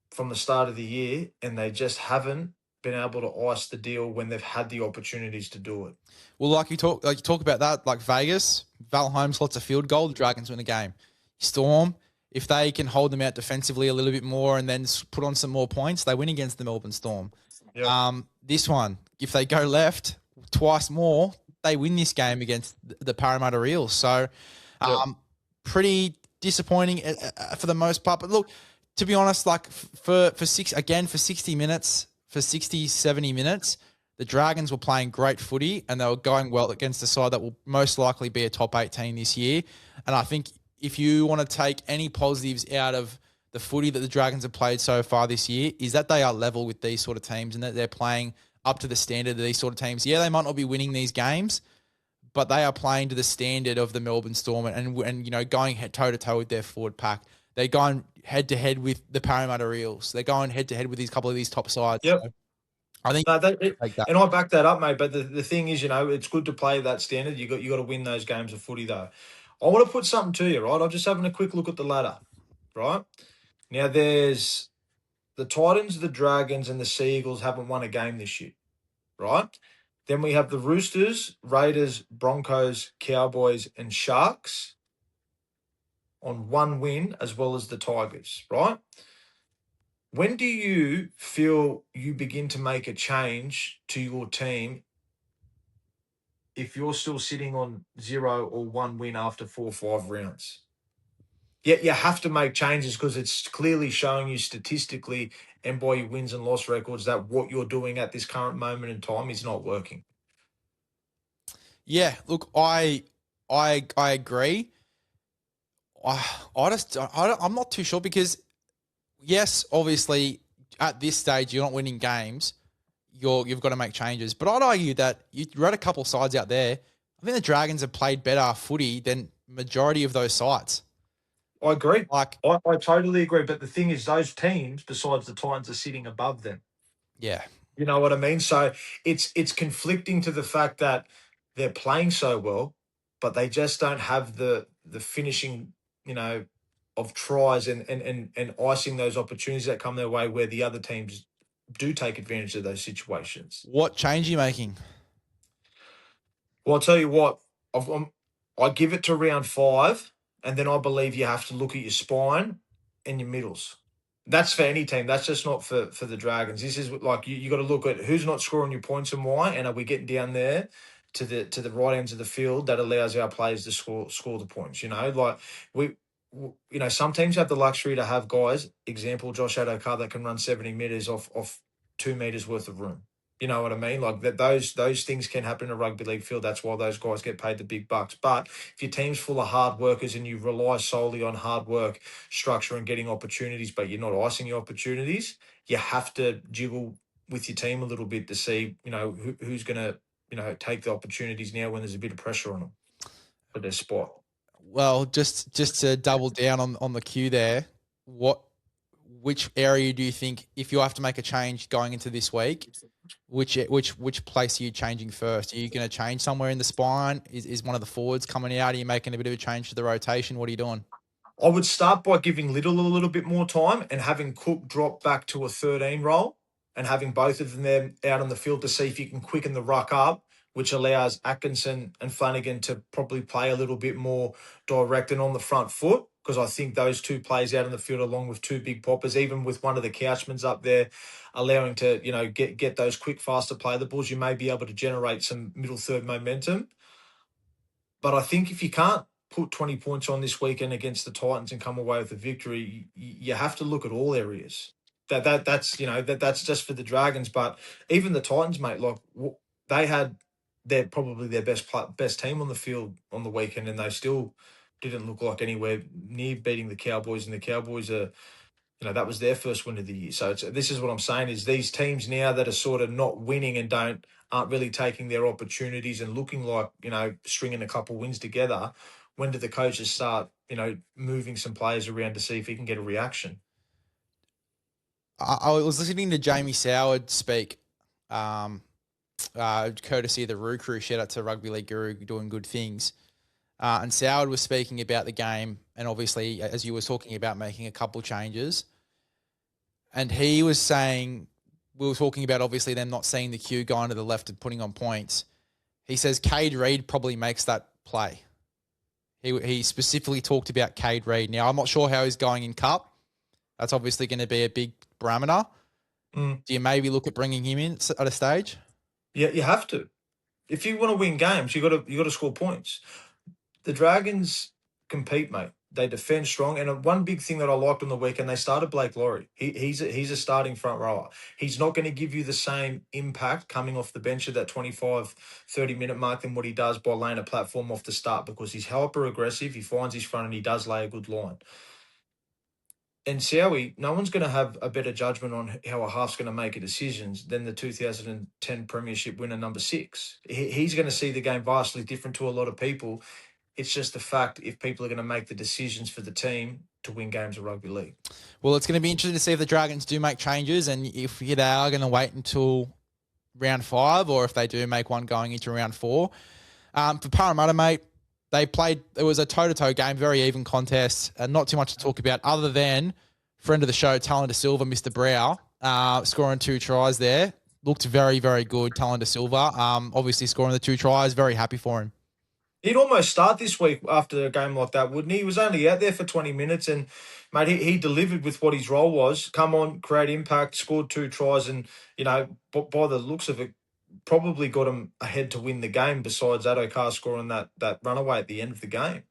from the start of the year, and they just haven't been able to ice the deal when they've had the opportunities to do it. Well, like you talk about that, like Vegas, Val Holmes slots a field goal, the Dragons win the game. Storm, if they can hold them out defensively a little bit more and then put on some more points, they win against the Melbourne Storm. Yep. This one, if they go left twice more, they win this game against the Parramatta Eels. So, pretty disappointing for the most part. But look, to be honest, like for 60 minutes, for 60, 70 minutes, the Dragons were playing great footy and they were going well against a side that will most likely be a top 8 team this year. And I think if you want to take any positives out of the footy that the Dragons have played so far this year, is that they are level with these sort of teams and that they're playing up to the standard of these sort of teams. Yeah, they might not be winning these games, but they are playing to the standard of the Melbourne Storm and going toe-to-toe with their forward pack. They're going head-to-head with the Parramatta Eels. They're going head-to-head with these couple of these top sides. Yep. So I think and I back that up, mate. But the thing is, it's good to play that standard. You got to win those games of footy, though. I want to put something to you, right? I'm just having a quick look at the ladder, right? Now, there's the Titans, the Dragons, and the Sea Eagles haven't won a game this year, right? Then we have the Roosters, Raiders, Broncos, Cowboys, and Sharks on one win, as well as the Tigers, right? When do you feel you begin to make a change to your team if you're still sitting on 0 or 1 win after 4 or 5 rounds? Yet you have to make changes because it's clearly showing you statistically and by your wins and loss records that what you're doing at this current moment in time is not working. Yeah, look, I agree. I'm not too sure because, yes, obviously at this stage you're not winning games. You've got to make changes. But I'd argue that you read a couple sides out there. I think the Dragons have played better footy than majority of those sides. I agree. I totally agree. But the thing is, those teams, besides the Titans, are sitting above them. Yeah. You know what I mean? So it's conflicting to the fact that they're playing so well, but they just don't have the finishing, of tries and icing those opportunities that come their way where the other teams do take advantage of those situations. What change are you making? Well, I'll tell you what, I give it to round 5, and then I believe you have to look at your spine and your middles. That's for any team. That's just not for the Dragons. This is like you got to look at who's not scoring your points and why, and are we getting down there to the right ends of the field that allows our players to score the points. Some teams have the luxury to have guys. Example, Josh Adokar that can run 70 meters off 2 meters worth of room. You know what I mean? Like that, those things can happen in a rugby league field. That's why those guys get paid the big bucks. But if your team's full of hard workers and you rely solely on hard work, structure, and getting opportunities, but you're not icing your opportunities, you have to jiggle with your team a little bit to see, who's going to, take the opportunities now when there's a bit of pressure on them for their spot. Well, just to double down on the queue there, which area do you think, if you have to make a change going into this week, which place are you changing first? Are you going to change somewhere in the spine? Is one of the forwards coming out? Are you making a bit of a change to the rotation? What are you doing? I would start by giving Little a little bit more time and having Cook drop back to a 13 role and having both of them out on the field to see if you can quicken the ruck up, which allows Atkinson and Flanagan to probably play a little bit more direct and on the front foot, because I think those two plays out in the field along with 2 big poppers, even with one of the Couchmans up there, allowing to, get those quick, faster play the balls, you may be able to generate some middle third momentum. But I think if you can't put 20 points on this weekend against the Titans and come away with a victory, you have to look at all areas. That's just for the Dragons, but even the Titans, mate, like they're probably their best team on the field on the weekend, and they still didn't look like anywhere near beating the Cowboys, and the Cowboys are, that was their first win of the year. So this is what I'm saying is these teams now that are sort of not winning and aren't really taking their opportunities and looking like, stringing a couple wins together. When do the coaches start, moving some players around to see if he can get a reaction? I was listening to Jamie Soward speak courtesy of the Roo Crew. Shout out to Rugby League Guru doing good things. And Soward was speaking about the game, and obviously, as you were talking about, making a couple changes. And he was saying, we were talking about obviously them not seeing the queue going to the left and putting on points. He says Cade Reed probably makes that play. He specifically talked about Cade Reed. Now, I'm not sure how he's going in Cup. That's obviously going to be a big parameter. Do you maybe look at bringing him in at a stage? Yeah, you have to. If you want to win games, you got to score points. The Dragons compete, mate. They defend strong. And one big thing that I liked on the weekend, they started Blake Laurie. He's a starting front rower. He's not going to give you the same impact coming off the bench at that 25, 30-minute mark than what he does by laying a platform off the start, because he's hyper aggressive. He finds his front and he does lay a good line. And Sowie, no one's going to have a better judgment on how a half's going to make decisions than the 2010 Premiership winner number 6. He's going to see the game vastly different to a lot of people. It's just the fact if people are going to make the decisions for the team to win games of rugby league. Well, it's going to be interesting to see if the Dragons do make changes, and if they are going to wait until round 5, or if they do make one going into round 4. For Parramatta, mate, they played. It was a toe-to-toe game, very even contest, and not too much to talk about other than friend of the show, Talon Silva, Mr. Brow, scoring 2 tries there. Looked very, very good, Talon Silva. Obviously scoring the 2 tries. Very happy for him. He'd almost start this week after a game like that, wouldn't he? He was only out there for 20 minutes and, mate, he delivered with what his role was. Come on, create impact, scored 2 tries and, by the looks of it, probably got him ahead to win the game besides Addo-Carr scoring that runaway at the end of the game.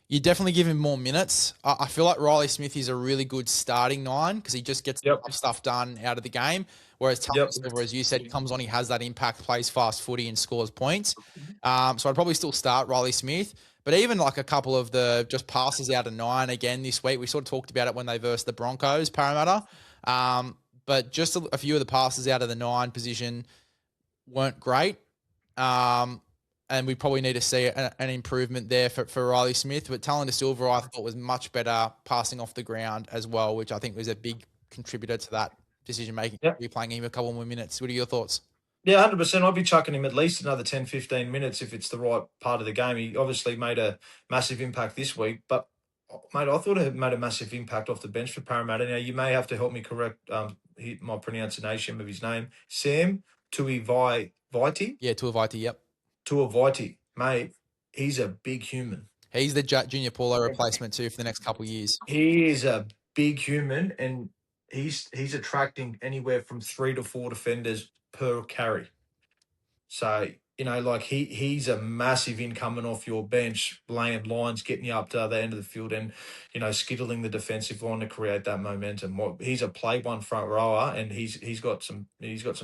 You definitely give him more minutes. I feel like Riley Smith is a really good starting 9 because he just gets stuff done out of the game. Whereas Talon Silva, as you said, comes on, he has that impact, plays fast footy and scores points. So I'd probably still start Riley Smith. But even like a couple of the just passes out of 9 again this week, we sort of talked about it when they versed the Broncos, Parramatta. But just a few of the passes out of the 9 position weren't great. And we probably need to see an improvement there for Riley Smith. But Talon Silva, I thought, was much better passing off the ground as well, which I think was a big contributor to that decision-making. Be playing him a couple more minutes. What are your thoughts? Yeah, 100%. I'd be chucking him at least another 10, 15 minutes if it's the right part of the game. He obviously made a massive impact this week, but, mate, I thought it made a massive impact off the bench for Parramatta. Now, you may have to help me correct my pronunciation of his name. Sam Tuivasa-Sheck? Yeah, Tuivasa, yep. Tuivasa, mate, he's a big human. He's the Junior Paulo replacement too for the next couple of years. He is a big human, and he's attracting anywhere from 3 to 4 defenders per carry. So, he's a massive in coming off your bench, laying lines, getting you up to the other end of the field and, skittling the defensive line to create that momentum. He's a play one front rower, and he's got some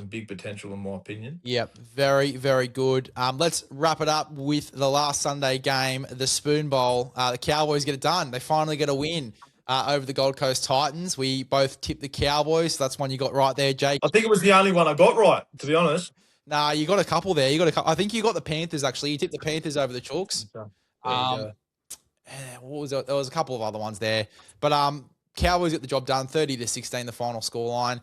big potential in my opinion. Yep, very, very good. Let's wrap it up with the last Sunday game, the Spoon Bowl. The Cowboys get it done. They finally get a win over the Gold Coast Titans. We both tipped the Cowboys. So that's one you got right there, Jake. I think it was the only one I got right, to be honest. Nah, you got a couple there. I think you got the Panthers, actually. You tipped the Panthers over the Chooks. What was it? There was a couple of other ones there. But Cowboys get the job done, 30-16, the final scoreline.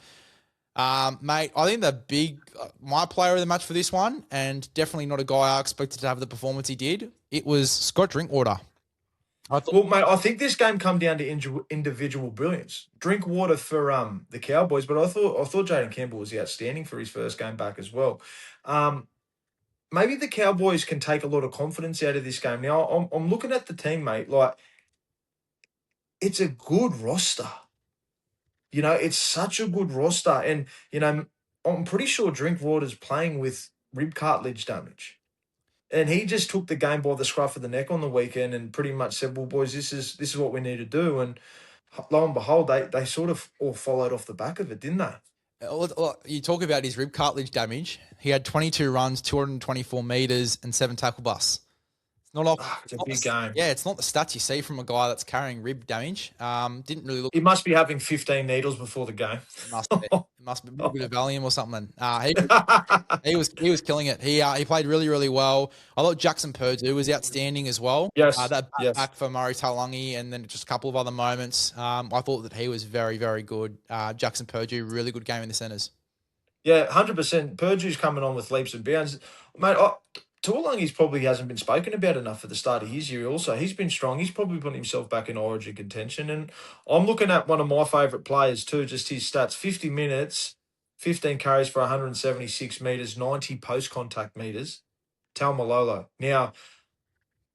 Mate, I think my player of the match for this one, and definitely not a guy I expected to have the performance he did, it was Scott Drinkwater. Mate, I think this game come down to individual brilliance. Drinkwater for the Cowboys, but I thought Jaden Campbell was outstanding for his first game back as well. Maybe the Cowboys can take a lot of confidence out of this game. Now, I'm looking at the team, mate. Like, it's a good roster. It's such a good roster, and I'm pretty sure Drinkwater's playing with rib cartilage damage. And he just took the game by the scruff of the neck on the weekend and pretty much said, well, boys, this is what we need to do. And lo and behold, they sort of all followed off the back of it, didn't they? You talk about his rib cartilage damage. He had 22 runs, 224 metres and 7 tackle busts. It's a big game. Yeah, it's not the stats you see from a guy that's carrying rib damage. Didn't really look. He must be having 15 needles before the game. Must be a bit of Valium or something. He was killing it. He played really, really well. I thought Jackson Purdue was outstanding as well. Yes. Back for Murray Taulagi, and then just a couple of other moments. I thought that he was very, very good. Jackson Purdue, really good game in the centres. Yeah, 100%. Purdue's coming on with leaps and bounds. Mate, Tuolangi's probably hasn't been spoken about enough at the start of his year also. He's been strong. He's probably put himself back in Origin contention. And I'm looking at one of my favourite players too, just his stats. 50 minutes, 15 carries for 176 metres, 90 post-contact metres. Malolo. Now,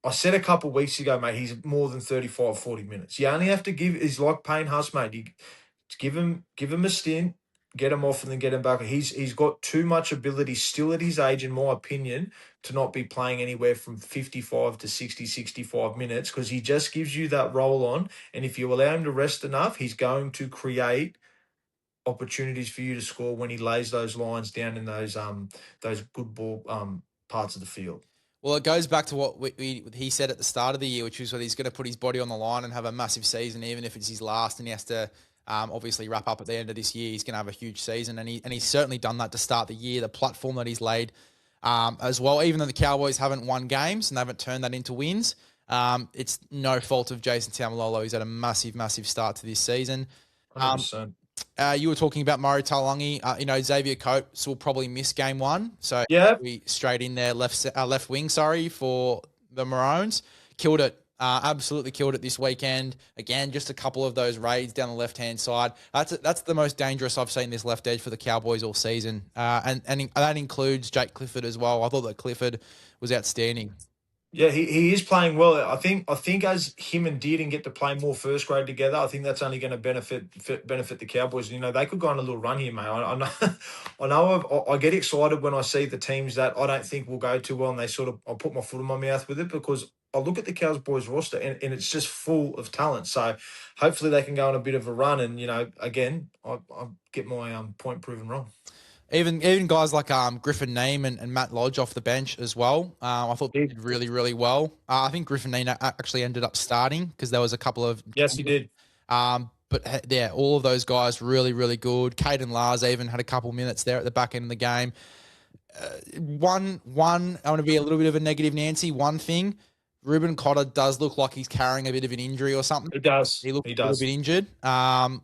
I said a couple of weeks ago, mate, he's more than 35, 40 minutes. You only have to give, he's like Payne Huss, mate. You give him a stint, get him off and then get him back. He's got too much ability still at his age, in my opinion, to not be playing anywhere from 55 to 60, 65 minutes because he just gives you that roll on. And if you allow him to rest enough, he's going to create opportunities for you to score when he lays those lines down in those good ball parts of the field. Well, it goes back to what he said at the start of the year, which was that he's going to put his body on the line and have a massive season, even if it's his last, and he has to obviously wrap up at the end of this year. He's going to have a huge season, and he's certainly done that to start the year. The platform that he's laid as well, even though the Cowboys haven't won games and they haven't turned that into wins, it's no fault of Jason Taumalolo. He's had a massive, massive start to this season. 100%. You were talking about Murray Taulagi. Xavier Coates will probably miss game one. So yeah, we straight in there, left wing, for the Maroons. Killed it. Absolutely killed it this weekend. Again, just a couple of those raids down the left-hand side. That's the most dangerous I've seen this left edge for the Cowboys all season. And that includes Jake Clifford as well. I thought that Clifford was outstanding. Yeah, he is playing well. I think as him and Dearden get to play more first grade together, I think that's only going to benefit the Cowboys. They could go on a little run here, mate. I know. I get excited when I see the teams that I don't think will go too well, and I put my foot in my mouth with it because I look at the Cowboys roster and it's just full of talent. So hopefully they can go on a bit of a run, and again, I get my point proven wrong. Even guys like Griffin Neame and Matt Lodge off the bench as well. I thought they did really, really well. I think Griffin Neame actually ended up starting because there was a couple of... Yes, he did. But yeah, all of those guys really, really good. Caden Lars even had a couple minutes there at the back end of the game. One, I want to be a little bit of a negative Nancy. One thing, Ruben Cotter does look like he's carrying a bit of an injury or something. He does. He looks a little bit injured. I'm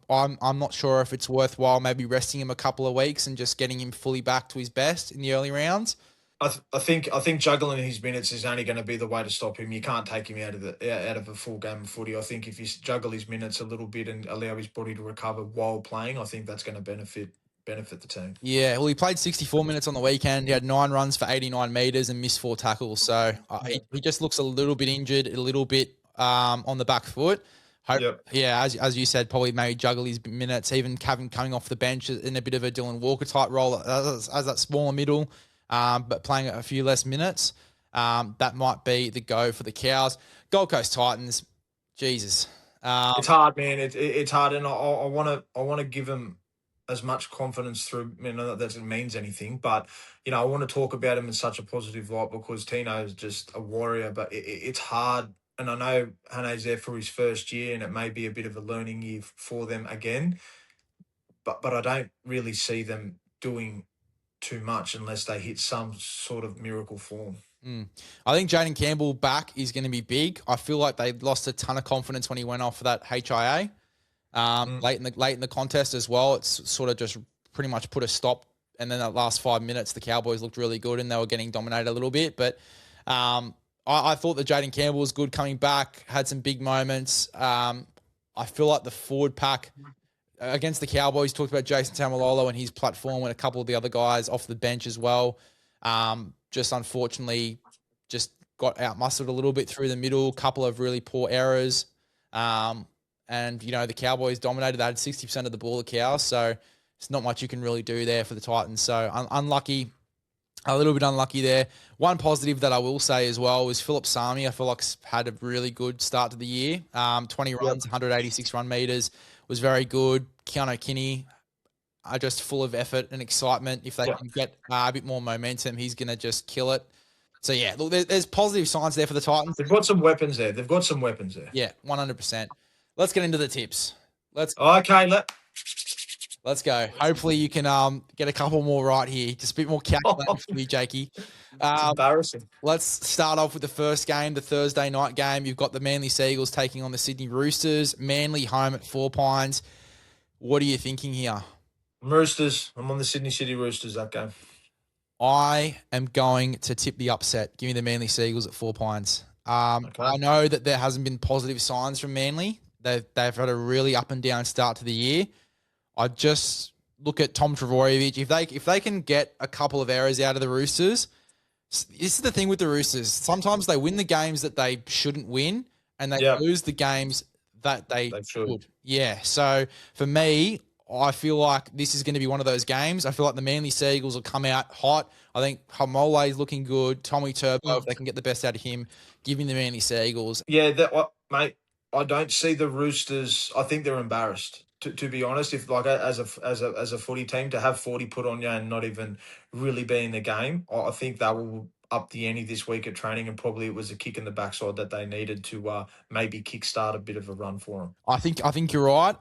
not sure if it's worthwhile maybe resting him a couple of weeks and just getting him fully back to his best in the early rounds. I think juggling his minutes is only going to be the way to stop him. You can't take him out of a full game of footy. I think if you juggle his minutes a little bit and allow his body to recover while playing, I think that's going to benefit the team. Yeah, well, he played 64 minutes on the weekend. He had 9 runs for 89 metres and missed 4 tackles. So he just looks a little bit injured, a little bit on the back foot. Yeah, as you said, probably maybe juggle his minutes. Even Kevin coming off the bench in a bit of a Dylan Walker type role as that smaller middle, but playing a few less minutes. That might be the go for the Cows. Gold Coast Titans, Jesus. It's hard, man. It's hard, and I want to give them as much confidence through, that doesn't mean anything, but, I want to talk about him in such a positive light because Tino is just a warrior, but it's hard. And I know Hane's there for his first year and it may be a bit of a learning year for them again, but I don't really see them doing too much unless they hit some sort of miracle form. I think Jaden Campbell back is going to be big. I feel like they lost a ton of confidence when he went off for that HIA. Late in the contest as well. It's sort of just pretty much put a stop. And then that last 5 minutes, the Cowboys looked really good and they were getting dominated a little bit. But I thought that Jaden Campbell was good coming back, had some big moments. I feel like the forward pack against the Cowboys, talked about Jason Taumalolo and his platform and a couple of the other guys off the bench as well. Just unfortunately just got out-muscled a little bit through the middle, couple of really poor errors. And, the Cowboys dominated. They had 60% of the ball, the Cows. So it's not much you can really do there for the Titans. So unlucky, a little bit unlucky there. One positive that I will say as well was Philip Sami. I feel like had a really good start to the year. 20 runs, 186 run meters, was very good. Keanu Kinney are just full of effort and excitement. If they can get a bit more momentum, he's going to just kill it. So, yeah, look, there's positive signs there for the Titans. They've got some weapons there. Yeah, 100%. Let's get into the tips. Let's go. Hopefully you can get a couple more right here. Just a bit more calculated for me, Jakey. Embarrassing. Let's start off with the first game, the Thursday night game. You've got the Manly Seagulls taking on the Sydney Roosters. Manly home at 4 Pines. What are you thinking here? Roosters. I'm on the Sydney City Roosters that game. I am going to tip the upset. Give me the Manly Seagulls at 4 points. Okay. I know that there hasn't been positive signs from Manly. They've had a really up and down start to the year. I just look at Tom Trbojevic. If they can get a couple of errors out of the Roosters, this is the thing with the Roosters. Sometimes they win the games that they shouldn't win, and they lose the games that they should. Yeah. So for me, I feel like this is going to be one of those games. I feel like the Manly Seagulls will come out hot. I think Hamole is looking good. Tommy Turbo, if they can get the best out of him, give me the Manly Seagulls. Yeah, mate. I don't see the Roosters. I think they're embarrassed. To be honest, if like as a footy team to have 40 put on you and not even really be in the game, I think that will up the ante this week at training, and probably it was a kick in the backside that they needed to maybe kickstart a bit of a run for them. I think you're right.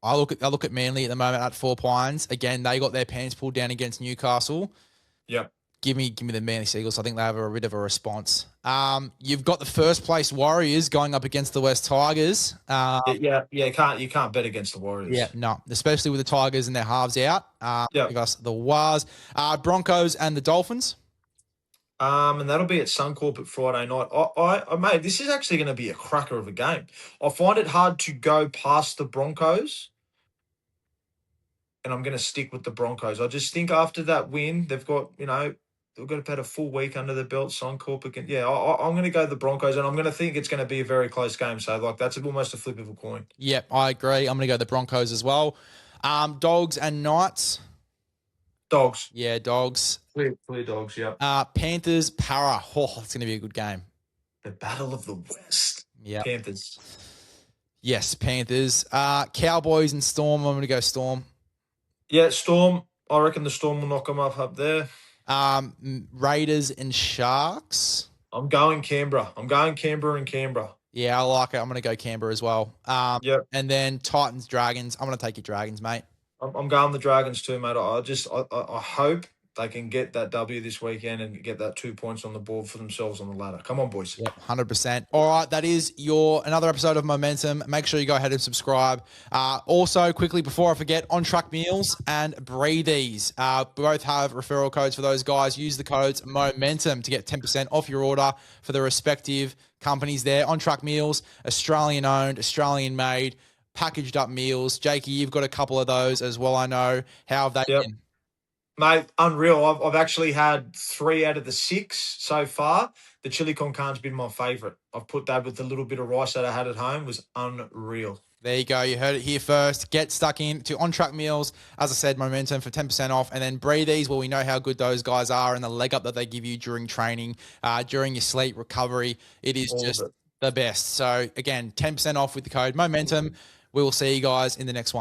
I look at Manly at the moment at 4 points. Again, they got their pants pulled down against Newcastle. Yep. Give me the Manly Seagulls. I think they have a bit of a response. You've got the first place Warriors going up against the West Tigers. You can't bet against the Warriors. Yeah, no, especially with the Tigers and their halves out. Give us the Wars, Broncos and the Dolphins. And that'll be at Suncorp at Friday night. Mate, this is actually going to be a cracker of a game. I find it hard to go past the Broncos, and I'm going to stick with the Broncos. I just think after that win, they've got about a full week under the belt. Suncorp again. Yeah, I'm going to go the Broncos, and I'm going to think it's going to be a very close game. So, that's almost a flip of a coin. Yep, I agree. I'm going to go the Broncos as well. Dogs and Knights. Dogs. Yeah, Dogs. Clear Dogs, yeah. Panthers, Para. Oh, it's going to be a good game. The Battle of the West. Yeah. Panthers. Yes, Panthers. Cowboys and Storm. I'm going to go Storm. Yeah, Storm. I reckon the Storm will knock them up there. Raiders and Sharks. I'm going Canberra. I'm going Canberra and Canberra. Yeah, I like it. I'm going to go Canberra as well. Yep. And then Titans, Dragons. I'm going to take your Dragons, mate. I'm going the Dragons too, mate. I hope they can get that W this weekend and get that 2 points on the board for themselves on the ladder. Come on, boys. Yep, 100%. All right, that is another episode of Momentum. Make sure you go ahead and subscribe. Also, quickly before I forget, On Track Meals and Breathies. Both have referral codes for those guys. Use the codes Momentum to get 10% off your order for the respective companies there. On Track Meals, Australian owned, Australian made, packaged up meals. Jakey, you've got a couple of those as well, I know. How have they been? Mate, unreal. I've actually had 3 out of the 6 so far. The chili con carne's been my favourite. I've put that with the little bit of rice that I had at home. It was unreal. There you go. You heard it here first. Get stuck in to On Track Meals. As I said, Momentum for 10% off. And then Breathies, well, we know how good those guys are and the leg up that they give you during training, during your sleep recovery. It is just the best. So, again, 10% off with the code Momentum. We will see you guys in the next one.